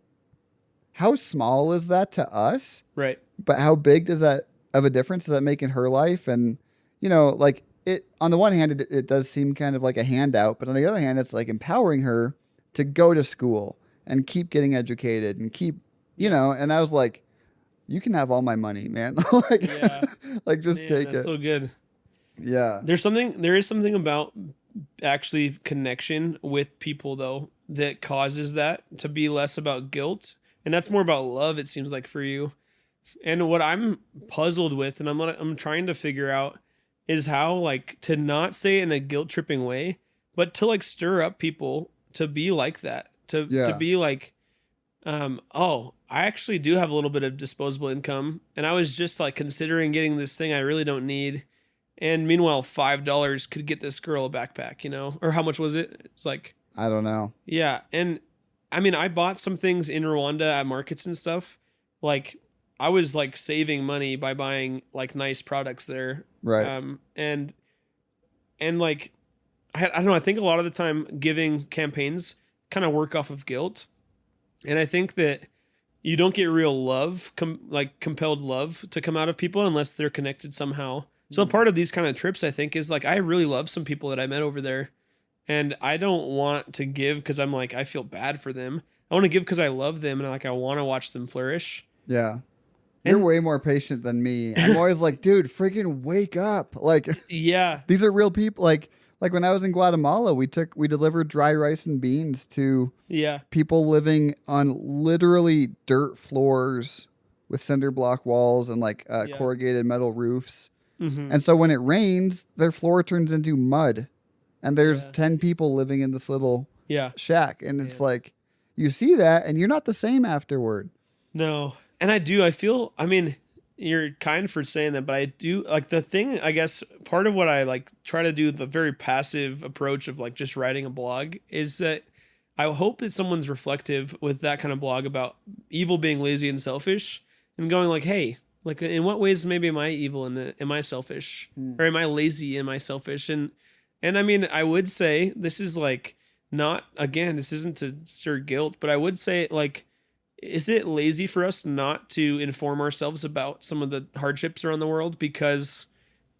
how small is that to us? Right. But how big does that of a difference does that make in her life? And, you know, like it, on the one hand, it does seem kind of like a handout, but on the other hand, it's like empowering her to go to school and keep getting educated and keep, you know, and I was like, you can have all my money, man. Like, Yeah. like just Man, take that's it. so good. Yeah. There is something about actually connection with people though that causes that to be less about guilt, and that's more about love, it seems like, for you. And what I'm puzzled with, and I'm trying to figure out, is how like to not say it in a guilt tripping way, but to like stir up people to be like that, to be like, oh, I actually do have a little bit of disposable income, and I was just like considering getting this thing I really don't need. And meanwhile, $5 could get this girl a backpack, you know? Or how much was it? It's like, I don't know. yeah. And I mean, I bought some things in Rwanda at markets and stuff. Like, I was like saving money by buying like nice products there. Right. And like, I don't know. I think a lot of the time giving campaigns kind of work off of guilt. And I think that you don't get real love, compelled love to come out of people unless they're connected somehow. So a part of these kind of trips, I think, is like, I really love some people that I met over there, and I don't want to give because I'm like, I feel bad for them. I want to give because I love them, and like, I want to watch them flourish. Yeah. You're way more patient than me. I'm always like, dude, freaking wake up. Like, yeah, these are real people. Like when I was in Guatemala, we delivered dry rice and beans to people living on literally dirt floors with cinder block walls and like corrugated metal roofs. Mm-hmm. And so when it rains, their floor turns into mud, and there's 10 people living in this little shack. And it's like, you see that and you're not the same afterward. No. And I feel, I mean, you're kind for saying that, but I do like the thing, I guess part of what I like try to do, the very passive approach of like just writing a blog, is that I hope that someone's reflective with that kind of blog about evil being lazy and selfish, and going like, hey, like, in what ways maybe am I evil and am I selfish, or am I lazy? Am I selfish? And I mean, I would say this is like not, again, this isn't to stir guilt, but I would say like, is it lazy for us not to inform ourselves about some of the hardships around the world because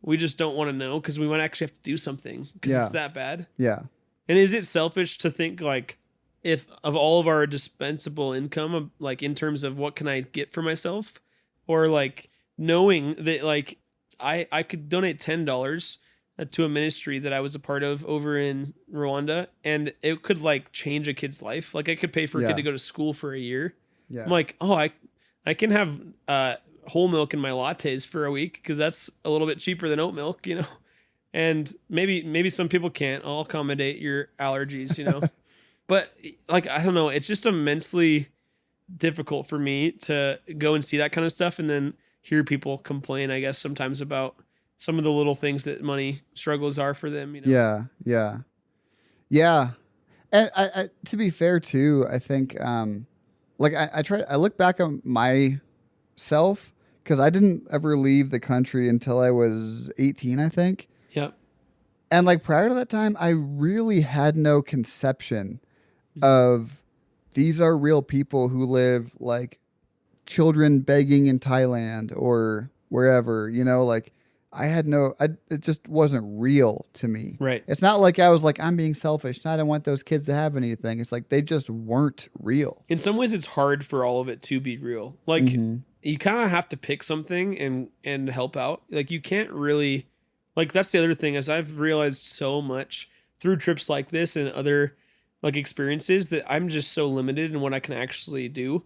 we just don't want to know, because we might actually have to do something because it's that bad? Yeah. And is it selfish to think like, if of all of our dispensable income, like in terms of what can I get for myself, or like knowing that like I could donate $10 to a ministry that I was a part of over in Rwanda, and it could like change a kid's life. Like I could pay for a kid to go to school for a year. Yeah. I'm like, oh, I can have whole milk in my lattes for a week because that's a little bit cheaper than oat milk, you know. And maybe some people can't. I'll accommodate your allergies, you know. But like, I don't know. It's just immensely difficult for me to go and see that kind of stuff and then hear people complain, I guess, sometimes about some of the little things that money struggles are for them, you know? Yeah. Yeah. And I to be fair too, I think like I look back on myself because I didn't ever leave the country until I was 18, I think. Yep. And like prior to that time, I really had no conception of these are real people who live like children begging in Thailand or wherever, like it just wasn't real to me. Right. It's not like I was like, I'm being selfish. I don't want those kids to have anything. It's like they just weren't real. In some ways, it's hard for all of it to be real. Like you kind of have to pick something and help out. Like you can't really, like that's the other thing is I've realized so much through trips like this and other like experiences that I'm just so limited in what I can actually do.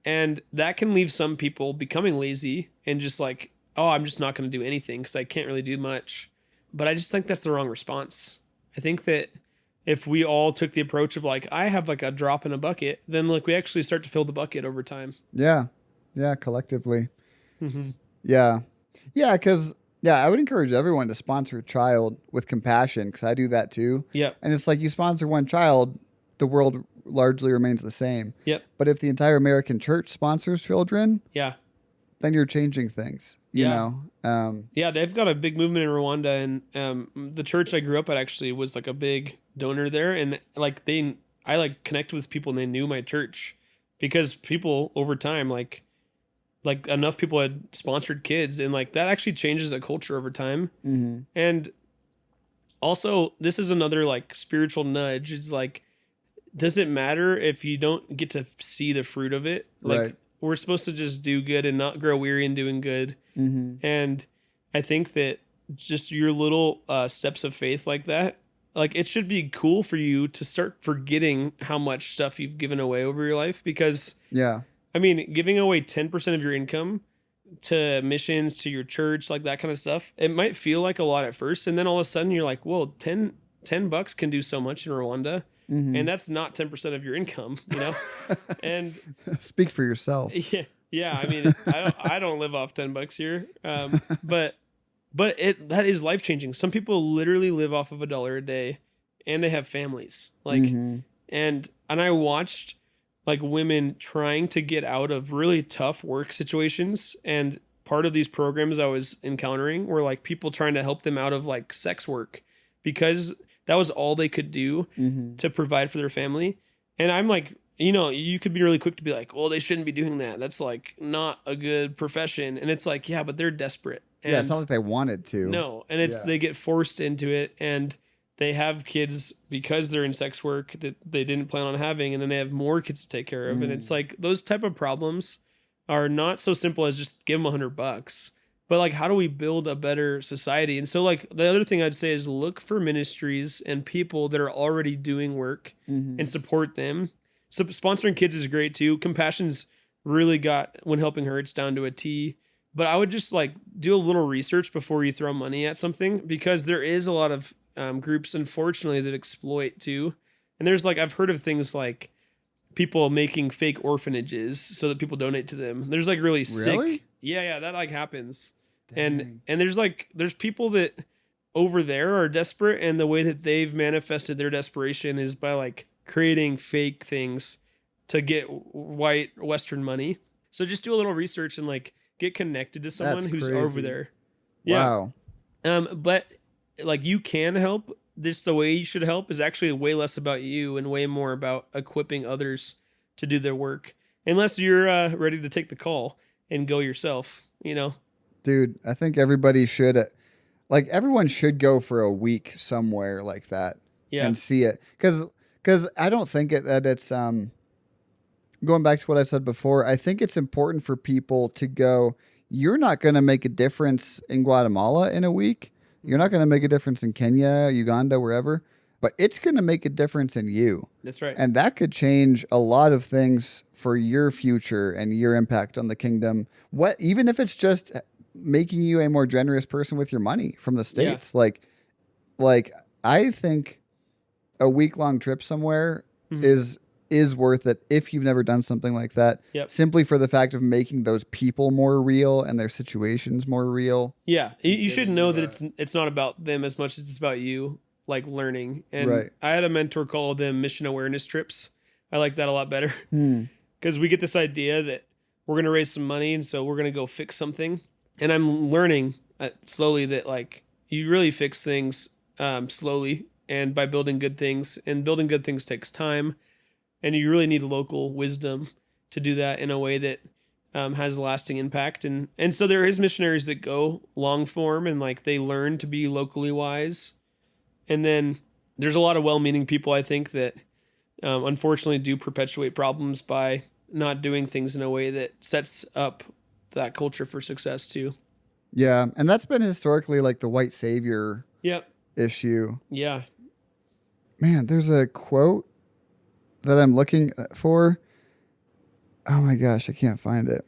And that can leave some people becoming lazy and just like, oh, I'm just not going to do anything because I can't really do much. But I just think that's the wrong response. I think that if we all took the approach of like, I have like a drop in a bucket, then like we actually start to fill the bucket over time. Yeah. Yeah. Collectively. Mm-hmm. Yeah. Yeah. Because, I would encourage everyone to sponsor a child with compassion because I do that too. Yep. And it's like you sponsor one child, the world largely remains the same. Yep. But if the entire American church sponsors children, yeah, then you're changing things, you know? Yeah, they've got a big movement in Rwanda, and the church I grew up at actually was like a big donor there, and like I like connected with people and they knew my church because people over time like enough people had sponsored kids, and like that actually changes a culture over time. Mm-hmm. And also, this is another like spiritual nudge. It's like, does it matter if you don't get to see the fruit of it? Like Right. we're supposed to just do good and not grow weary in doing good. Mm-hmm. And I think that just your little steps of faith like that, like it should be cool for you to start forgetting how much stuff you've given away over your life. Because Yeah. I mean, giving away 10% of your income to missions, to your church, like that kind of stuff, it might feel like a lot at first. And then all of a sudden you're like, whoa, $10 can do so much in Rwanda. Mm-hmm. And that's not 10% of your income, And Speak for yourself. yeah. I mean, I don't live off $10 here. But that is life changing. Some people literally live off of $1 a day, and they have families. Like, Mm-hmm. and I watched like women trying to get out of really tough work situations, and part of these programs I was encountering were like people trying to help them out of like sex work because that was all they could do Mm-hmm. to provide for their family. And I'm like, you could be really quick to be like, well, they shouldn't be doing that. That's like not a good profession. And it's like, yeah, but they're desperate. And It's not like they wanted to. no. And it's, Yeah. they get forced into it, and they have kids because they're in sex work that they didn't plan on having. And then they have more kids to take care of. And it's like, those type of problems are not so simple as just give them $100. But like, how do we build a better society? And so like the other thing I'd say is look for ministries and people that are already doing work Mm-hmm. and support them. So sponsoring kids is great too. Compassion's really got When Helping Hurts down to a T. But I would just like do a little research before you throw money at something, because there is a lot of groups, unfortunately, that exploit too. And there's like, I've heard of things like people making fake orphanages so that people donate to them. There's like really sick. Yeah, that like happens. Dang. And there's people that over there are desperate, and the way that they've manifested their desperation is by like creating fake things to get white Western money. So just do a little research and like get connected to someone That's who's crazy. over there. Wow. But like you can help. This the way you should help is actually way less about you and way more about equipping others to do their work. Unless you're ready to take the call and go yourself, Dude, I think everybody should, like, everyone should go for a week somewhere like that Yeah. and see it. Because I don't think that it's, going back to what I said before, I think it's important for people to go, you're not going to make a difference in Guatemala in a week. You're not going to make a difference in Kenya, Uganda, wherever, but it's going to make a difference in you. That's right. And that could change a lot of things for your future and your impact on the kingdom. Even if it's just making you a more generous person with your money from the States. Like I think a week-long trip somewhere is worth it if you've never done something like that. Yep. Simply for the fact of making those people more real and their situations more real. Yeah, you should know that it's not about them as much as it's about you. like learning. And Right. I had a mentor call them mission awareness trips. I like that a lot better because we get this idea that we're going to raise some money. And so we're going to go fix something. And I'm learning slowly that like you really fix things slowly and by building good things, and building good things takes time. And you really need local wisdom to do that in a way that has lasting impact. And so there is missionaries that go long form and like they learn to be locally wise. And then there's a lot of well-meaning people, I think, that unfortunately do perpetuate problems by not doing things in a way that sets up that culture for success too. Yeah. And that's been historically like the white savior Yep. issue. Yeah. Man, there's a quote that I'm looking for. Oh my gosh, I can't find it.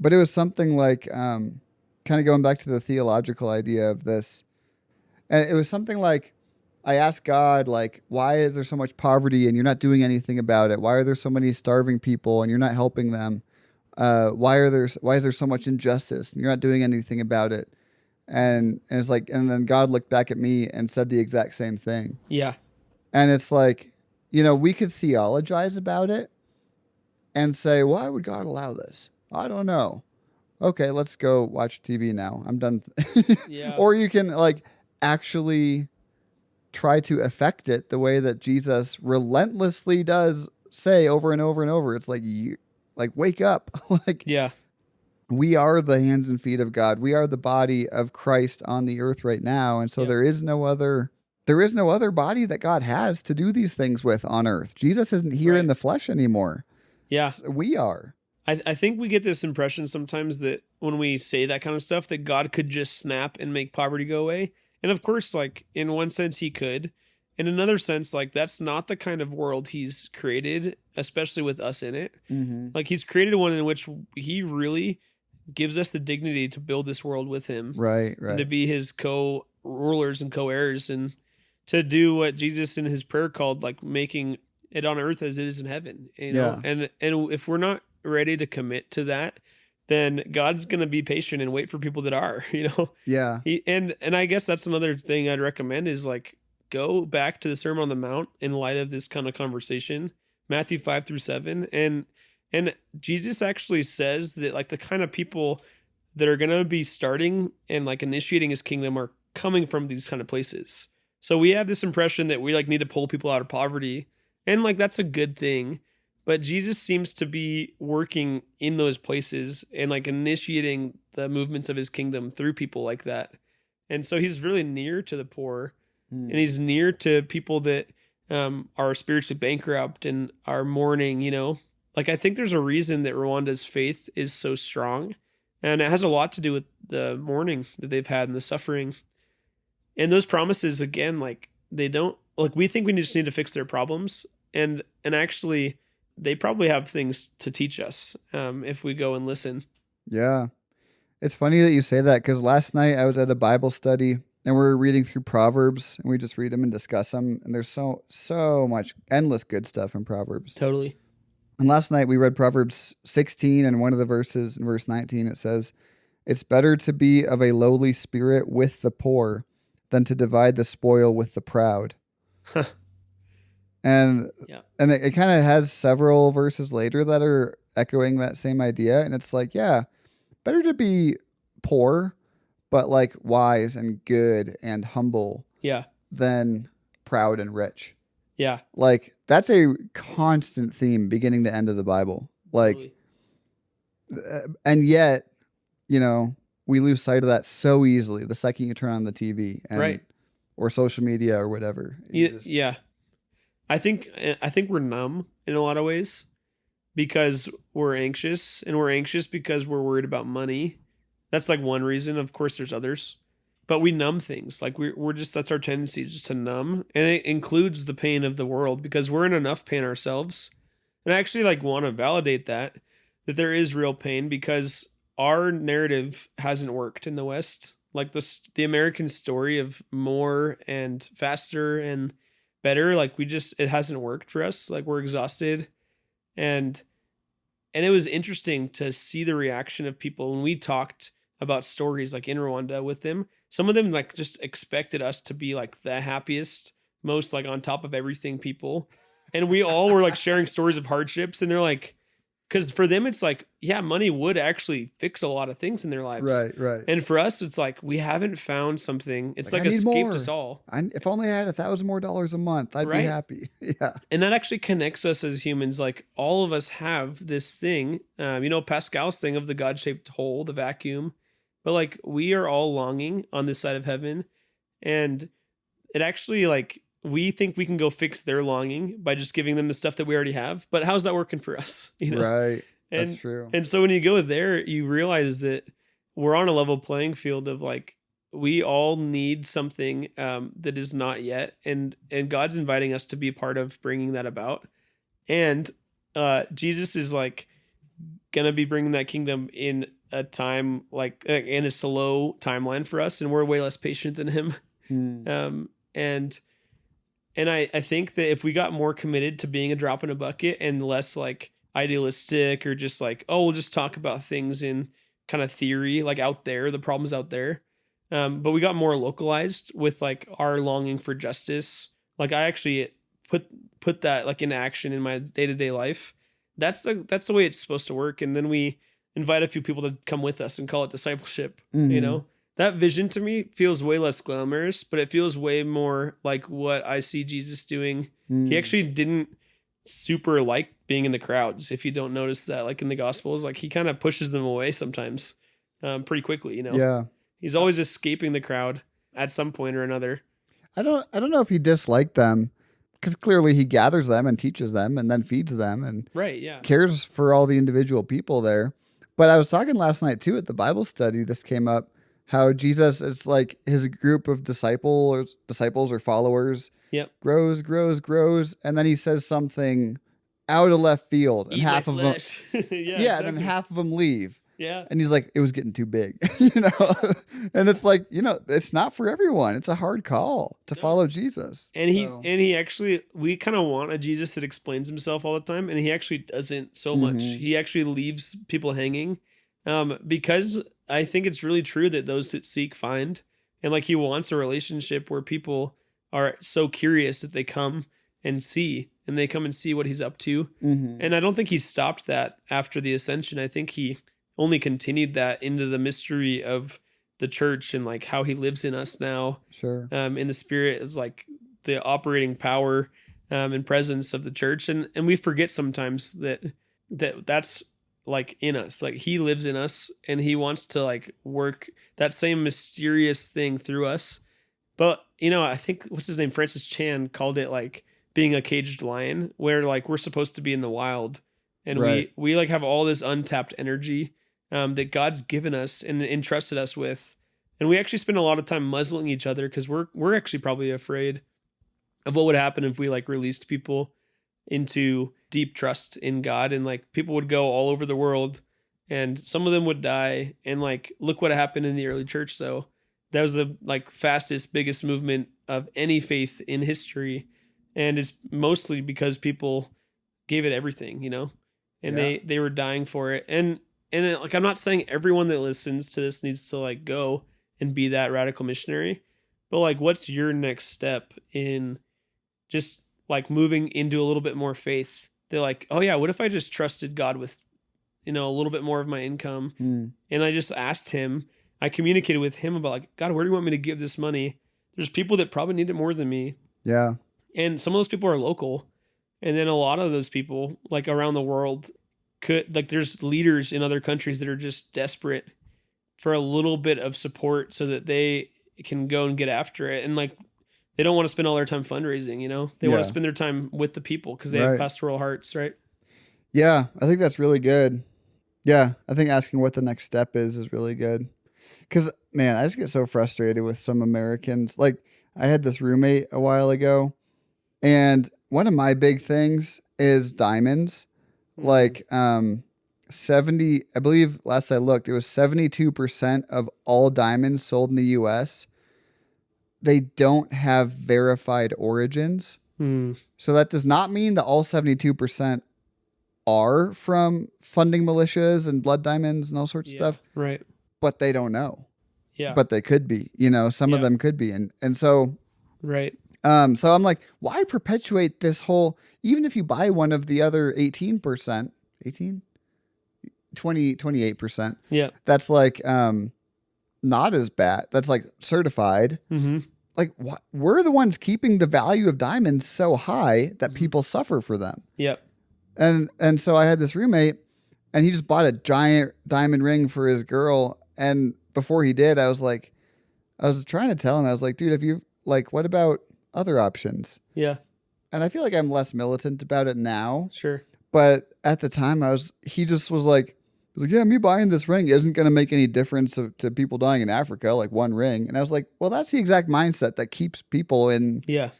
But it was something like kind of going back to the theological idea of this. And it was something like, I asked God, like, why is there so much poverty and you're not doing anything about it? Why are there so many starving people and you're not helping them? Why is there so much injustice and you're not doing anything about it? And it's like, and then God looked back at me and said the exact same thing. Yeah. And it's like, we could theologize about it and say, why would God allow this? I don't know. Okay, let's go watch TV now. I'm done. Yeah. Or you can like actually try to affect it the way that Jesus relentlessly does say over and over and over. It's like, wake up. Like, Yeah. we are the hands and feet of God. We are the body of Christ on the earth right now. And so Yep. there is no other body that God has to do these things with on earth. Jesus isn't here in the flesh anymore. Yeah. We are. I think we get this impression sometimes that when we say that kind of stuff, that God could just snap and make poverty go away. And of course, like in one sense he could. In another sense, like that's not the kind of world he's created, especially with us in it. Mm-hmm. Like he's created one in which he really gives us the dignity to build this world with him. Right. And to be his co-rulers and co-heirs, and to do what Jesus in his prayer called like making it on earth as it is in heaven. You know? And if we're not ready to commit to that, then God's going to be patient and wait for people that are, Yeah. And I guess that's another thing I'd recommend is like, go back to the Sermon on the Mount in light of this kind of conversation, Matthew 5-7. And Jesus actually says that like the kind of people that are going to be starting and like initiating his kingdom are coming from these kind of places. So we have this impression that we like need to pull people out of poverty, and like, that's a good thing. But Jesus seems to be working in those places and like initiating the movements of his kingdom through people like that. And so he's really near to the poor, and he's near to people that are spiritually bankrupt and are mourning, Like I think there's a reason that Rwanda's faith is so strong, and it has a lot to do with the mourning that they've had and the suffering. And those promises, again, like they don't, like we think we just need to fix their problems, and actually they probably have things to teach us if we go and listen. Yeah. It's funny that you say that, because last night I was at a Bible study and we were reading through Proverbs, and we just read them and discuss them. And there's so much endless good stuff in Proverbs. Totally. And last night we read Proverbs 16, and one of the verses in verse 19, it says, "It's better to be of a lowly spirit with the poor than to divide the spoil with the proud." And it kind of has several verses later that are echoing that same idea. And it's like, yeah, better to be poor, but like wise and good and humble than proud and rich. Yeah. Like that's a constant theme beginning to end of the Bible. Like, and yet, we lose sight of that so easily the second you turn on the TV or social media or whatever. Yeah. I think we're numb in a lot of ways because we're anxious, and we're anxious because we're worried about money. That's like one reason. Of course, there's others, but we numb things. Like we're just, that's our tendency, is just to numb. And it includes the pain of the world because we're in enough pain ourselves. And I actually like want to validate that there is real pain, because our narrative hasn't worked in the West. Like the American story of more and faster and better, like it hasn't worked for us. Like we're exhausted. And it was interesting to see the reaction of people when we talked about stories like in Rwanda with them. some of them like just expected us to be like the happiest, most like on top of everything people. And we all were like sharing stories of hardships, and they're like, because for them it's like, yeah, money would actually fix a lot of things in their lives. Right. And for us, it's like we haven't found something. It's like I need escaped more. us all. If only I had $1,000 more a month, I'd be Right. happy. Yeah. And that actually connects us as humans. Like all of us have this thing, Pascal's thing of the God-shaped hole, the vacuum. But like we are all longing on this side of heaven, and it actually like we think we can go fix their longing by just giving them the stuff that we already have. But how's that working for us? Right. And, That's true. And so when you go there, you realize that we're on a level playing field of like, we all need something that is not yet. And God's inviting us to be a part of bringing that about. And Jesus is like going to be bringing that kingdom in a time like in a slow timeline for us. And we're way less patient than him. And I think that if we got more committed to being a drop in a bucket and less like idealistic or just like, oh, we'll just talk about things in kind of theory, like out there, the problems out there. But we got more localized with like our longing for justice. Like I actually put that like in action in my day-to-day life. That's the way it's supposed to work. And then we invite a few people to come with us and call it discipleship, That vision to me feels way less glamorous, but it feels way more like what I see Jesus doing. He actually didn't super like being in the crowds. If you don't notice that, like in the Gospels, like he kind of pushes them away sometimes pretty quickly, Yeah. He's always escaping the crowd at some point or another. I don't know if he disliked them, because clearly he gathers them and teaches them and then feeds them and Right, yeah. cares for all the individual people there. But I was talking last night too at the Bible study. This came up. How Jesus is like his group of disciples or followers grows, and then he says something out of left field, and Eat half my of them, flesh. and then half of them leave. Yeah. And he's like, it was getting too big, and it's like, it's not for everyone. It's a hard call to follow Jesus. And he actually, we kind of want a Jesus that explains himself all the time, and he actually doesn't so much. He actually leaves people hanging, because I think it's really true that those that seek find, and like he wants a relationship where people are so curious that they come and see what he's up to. And I don't think he stopped that after the ascension. I think he only continued that into the mystery of the church and like how he lives in us now. Sure. In the Spirit is like the operating power and presence of the church, and we forget sometimes that's like in us. Like he lives in us, and he wants to like work that same mysterious thing through us. But I think what's his name, Francis Chan, called it like being a caged lion, where like we're supposed to be in the wild, and we like have all this untapped energy that God's given us and entrusted us with, and we actually spend a lot of time muzzling each other because we're actually probably afraid of what would happen if we like released people into deep trust in God, and like people would go all over the world and some of them would die. And like, look what happened in the early church. So that was the like fastest, biggest movement of any faith in history. And it's mostly because people gave it everything, and they were dying for it. And like, I'm not saying everyone that listens to this needs to like go and be that radical missionary, but like, what's your next step in just like moving into a little bit more faith? They're like, oh yeah, what if I just trusted God with, a little bit more of my income? And I just asked him, I communicated with him about like, God, where do you want me to give this money? There's people that probably need it more than me. Yeah. And some of those people are local. And then a lot of those people like around the world there's leaders in other countries that are just desperate for a little bit of support so that they can go and get after it. And like, they don't want to spend all their time fundraising, They want to spend their time with the people because they have pastoral hearts, right? Yeah, I think that's really good. Yeah, I think asking what the next step is really good. Because, man, I just get so frustrated with some Americans. Like, I had this roommate a while ago, and one of my big things is diamonds. Like, 70, I believe last I looked, it was 72% of all diamonds sold in the US. They don't have verified origins. So that does not mean that all 72% are from funding militias and blood diamonds and all sorts of stuff. Right. But they don't know. Yeah. but they could be, some of Yeah. them could be. And so, Right. so I'm like, why perpetuate this whole, even if you buy one of the other 18%, 28%, Yeah. that's like, not as bad. That's like certified. Mm-hmm. Like we're the ones keeping the value of diamonds so high that people suffer for them. Yep. And so I had this roommate and he just bought a giant diamond ring for his girl. And before he did, I was trying to tell him, I was like, dude, if you like, what about other options? Yeah. And I feel like I'm less militant about it now, Sure. but at the time he just was like, yeah, me buying this ring isn't going to make any difference to people dying in Africa, like one ring. And I was like, well, that's the exact mindset that keeps people in Yeah.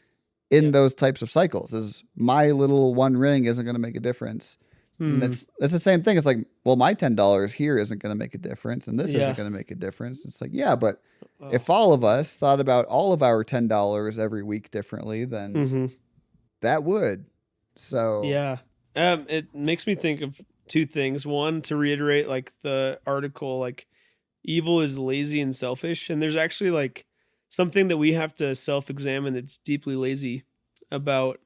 those types of cycles is my little one ring isn't going to make a difference. And it's the same thing. It's like, well, my $10 here isn't going to make a difference. And this isn't going to make a difference. It's like, yeah, but if all of us thought about all of our $10 every week differently, then that would. So yeah. It makes me think of two things. One, to reiterate like the article, like evil is lazy and selfish. And there's actually like something that we have to self-examine that's deeply lazy about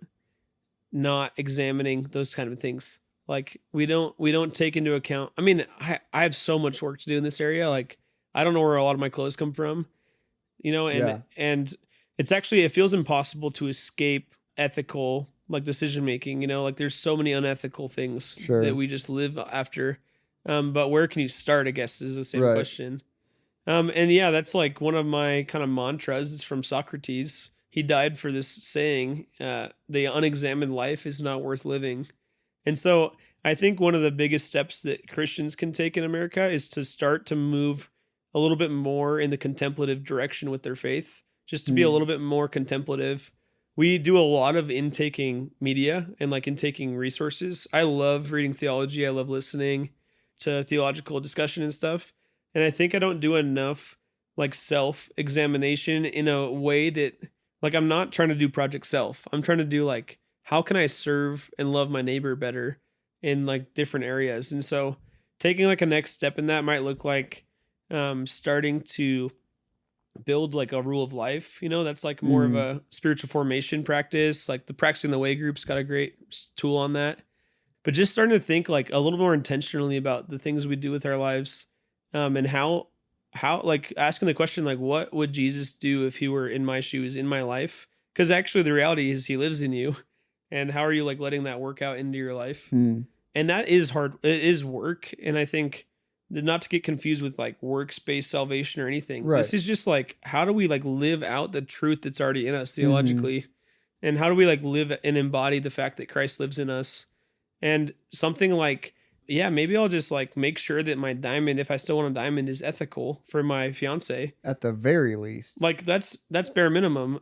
not examining those kind of things. Like we don't take into account. I mean, I have so much work to do in this area. Like I don't know where a lot of my clothes come from, and it's actually, it feels impossible to escape ethical like decision making, like there's so many unethical things that we just live after. But where can you start, I guess, is the same question. And yeah, that's like one of my kind of mantras. It's from Socrates. He died for this saying, the unexamined life is not worth living. And so I think one of the biggest steps that Christians can take in America is to start to move a little bit more in the contemplative direction with their faith, just to be a little bit more contemplative. We do a lot of intaking media and like intaking resources. I love reading theology. I love listening to theological discussion and stuff. And I think I don't do enough like self-examination in a way that, like, I'm not trying to do project self. I'm trying to do like, how can I serve and love my neighbor better in like different areas? And so taking like a next step in that might look like starting to build like a rule of life, that's like more of a spiritual formation practice. Like the Practicing the Way group's got a great tool on that. But just starting to think like a little more intentionally about the things we do with our lives, and how like asking the question, like, what would Jesus do if he were in my shoes, in my life? Because actually the reality is he lives in you. And how are you like letting that work out into your life? And that is hard. It is work. And I think not to get confused with like works-based salvation or anything. Right. This is just like, how do we like live out the truth that's already in us theologically? And how do we like live and embody the fact that Christ lives in us? And something like, yeah, maybe I'll just like make sure that my diamond, if I still want a diamond, is ethical for my fiance. At the very least. Like that's bare minimum,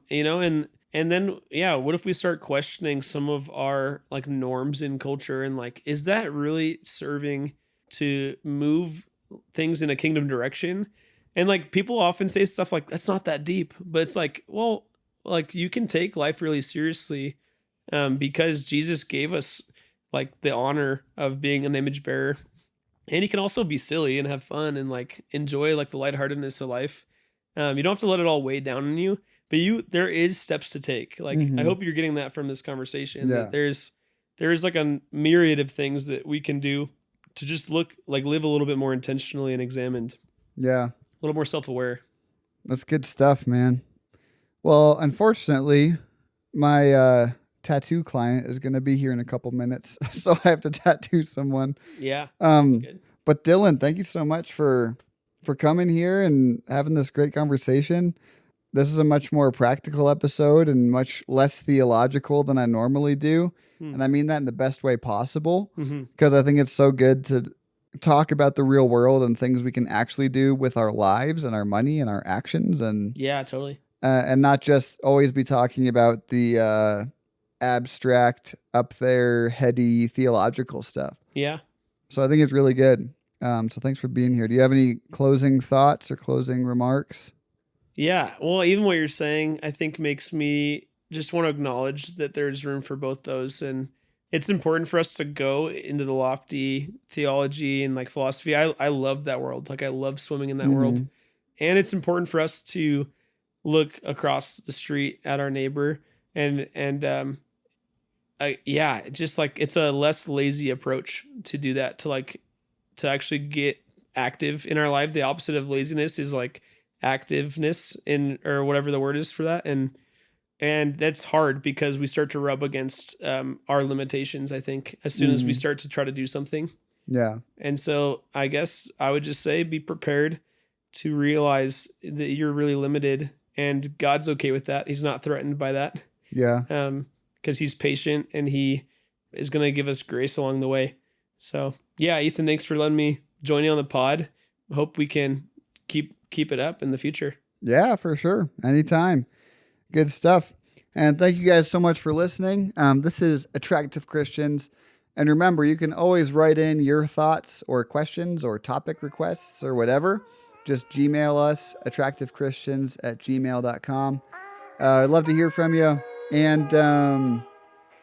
and then, yeah, what if we start questioning some of our like norms in culture and like, is that really serving to move things in a kingdom direction? And like people often say stuff like, that's not that deep, but it's like, well, like you can take life really seriously because Jesus gave us like the honor of being an image bearer. And you can also be silly and have fun and like enjoy like the lightheartedness of life. You don't have to let it all weigh down on you. But there is steps to take. Like, I hope you're getting that from this conversation. Yeah. That there is like a myriad of things that we can do to just live a little bit more intentionally and examined. Yeah. A little more self-aware. That's good stuff, man. Well, unfortunately, my tattoo client is going to be here in a couple minutes, so I have to tattoo someone. Yeah. That's good. But Dylan, thank you so much for coming here and having this great conversation. This is a much more practical episode and much less theological than I normally do. And I mean that in the best way possible, because I think it's so good to talk about the real world and things we can actually do with our lives and our money and our actions. And yeah, totally. And not just always be talking about the abstract, up there, heady theological stuff. Yeah. So I think it's really good. So thanks for being here. Do you have any closing thoughts or closing remarks? Yeah. Well, even what you're saying, I think makes me just want to acknowledge that there's room for both those. And it's important for us to go into the lofty theology and like philosophy. I love that world. Like I love swimming in that world. it's important for us to look across the street at our neighbor just like it's a less lazy approach to do that, to actually get active in our life. The opposite of laziness is like activeness or whatever the word is for that. And that's hard because we start to rub against our limitations, I think, as soon as we start to try to do something. Yeah. And so I guess I would just say be prepared to realize that you're really limited, and God's okay with that. He's not threatened by that. Yeah. Because he's patient and he is going to give us grace along the way. So yeah, Ethan, thanks for letting me join you on the pod. Hope we can keep it up in the future. Yeah, for sure. Anytime. Good stuff. And thank you guys so much for listening. This is Attractive Christians. And remember, you can always write in your thoughts or questions or topic requests or whatever. Just Gmail us, attractivechristians@gmail.com. I'd love to hear from you. And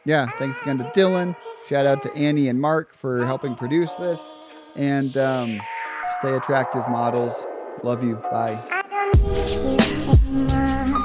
thanks again to Dylan. Shout out to Annie and Mark for helping produce this. And stay attractive, models. Love you. Bye. I don't miss you anymore.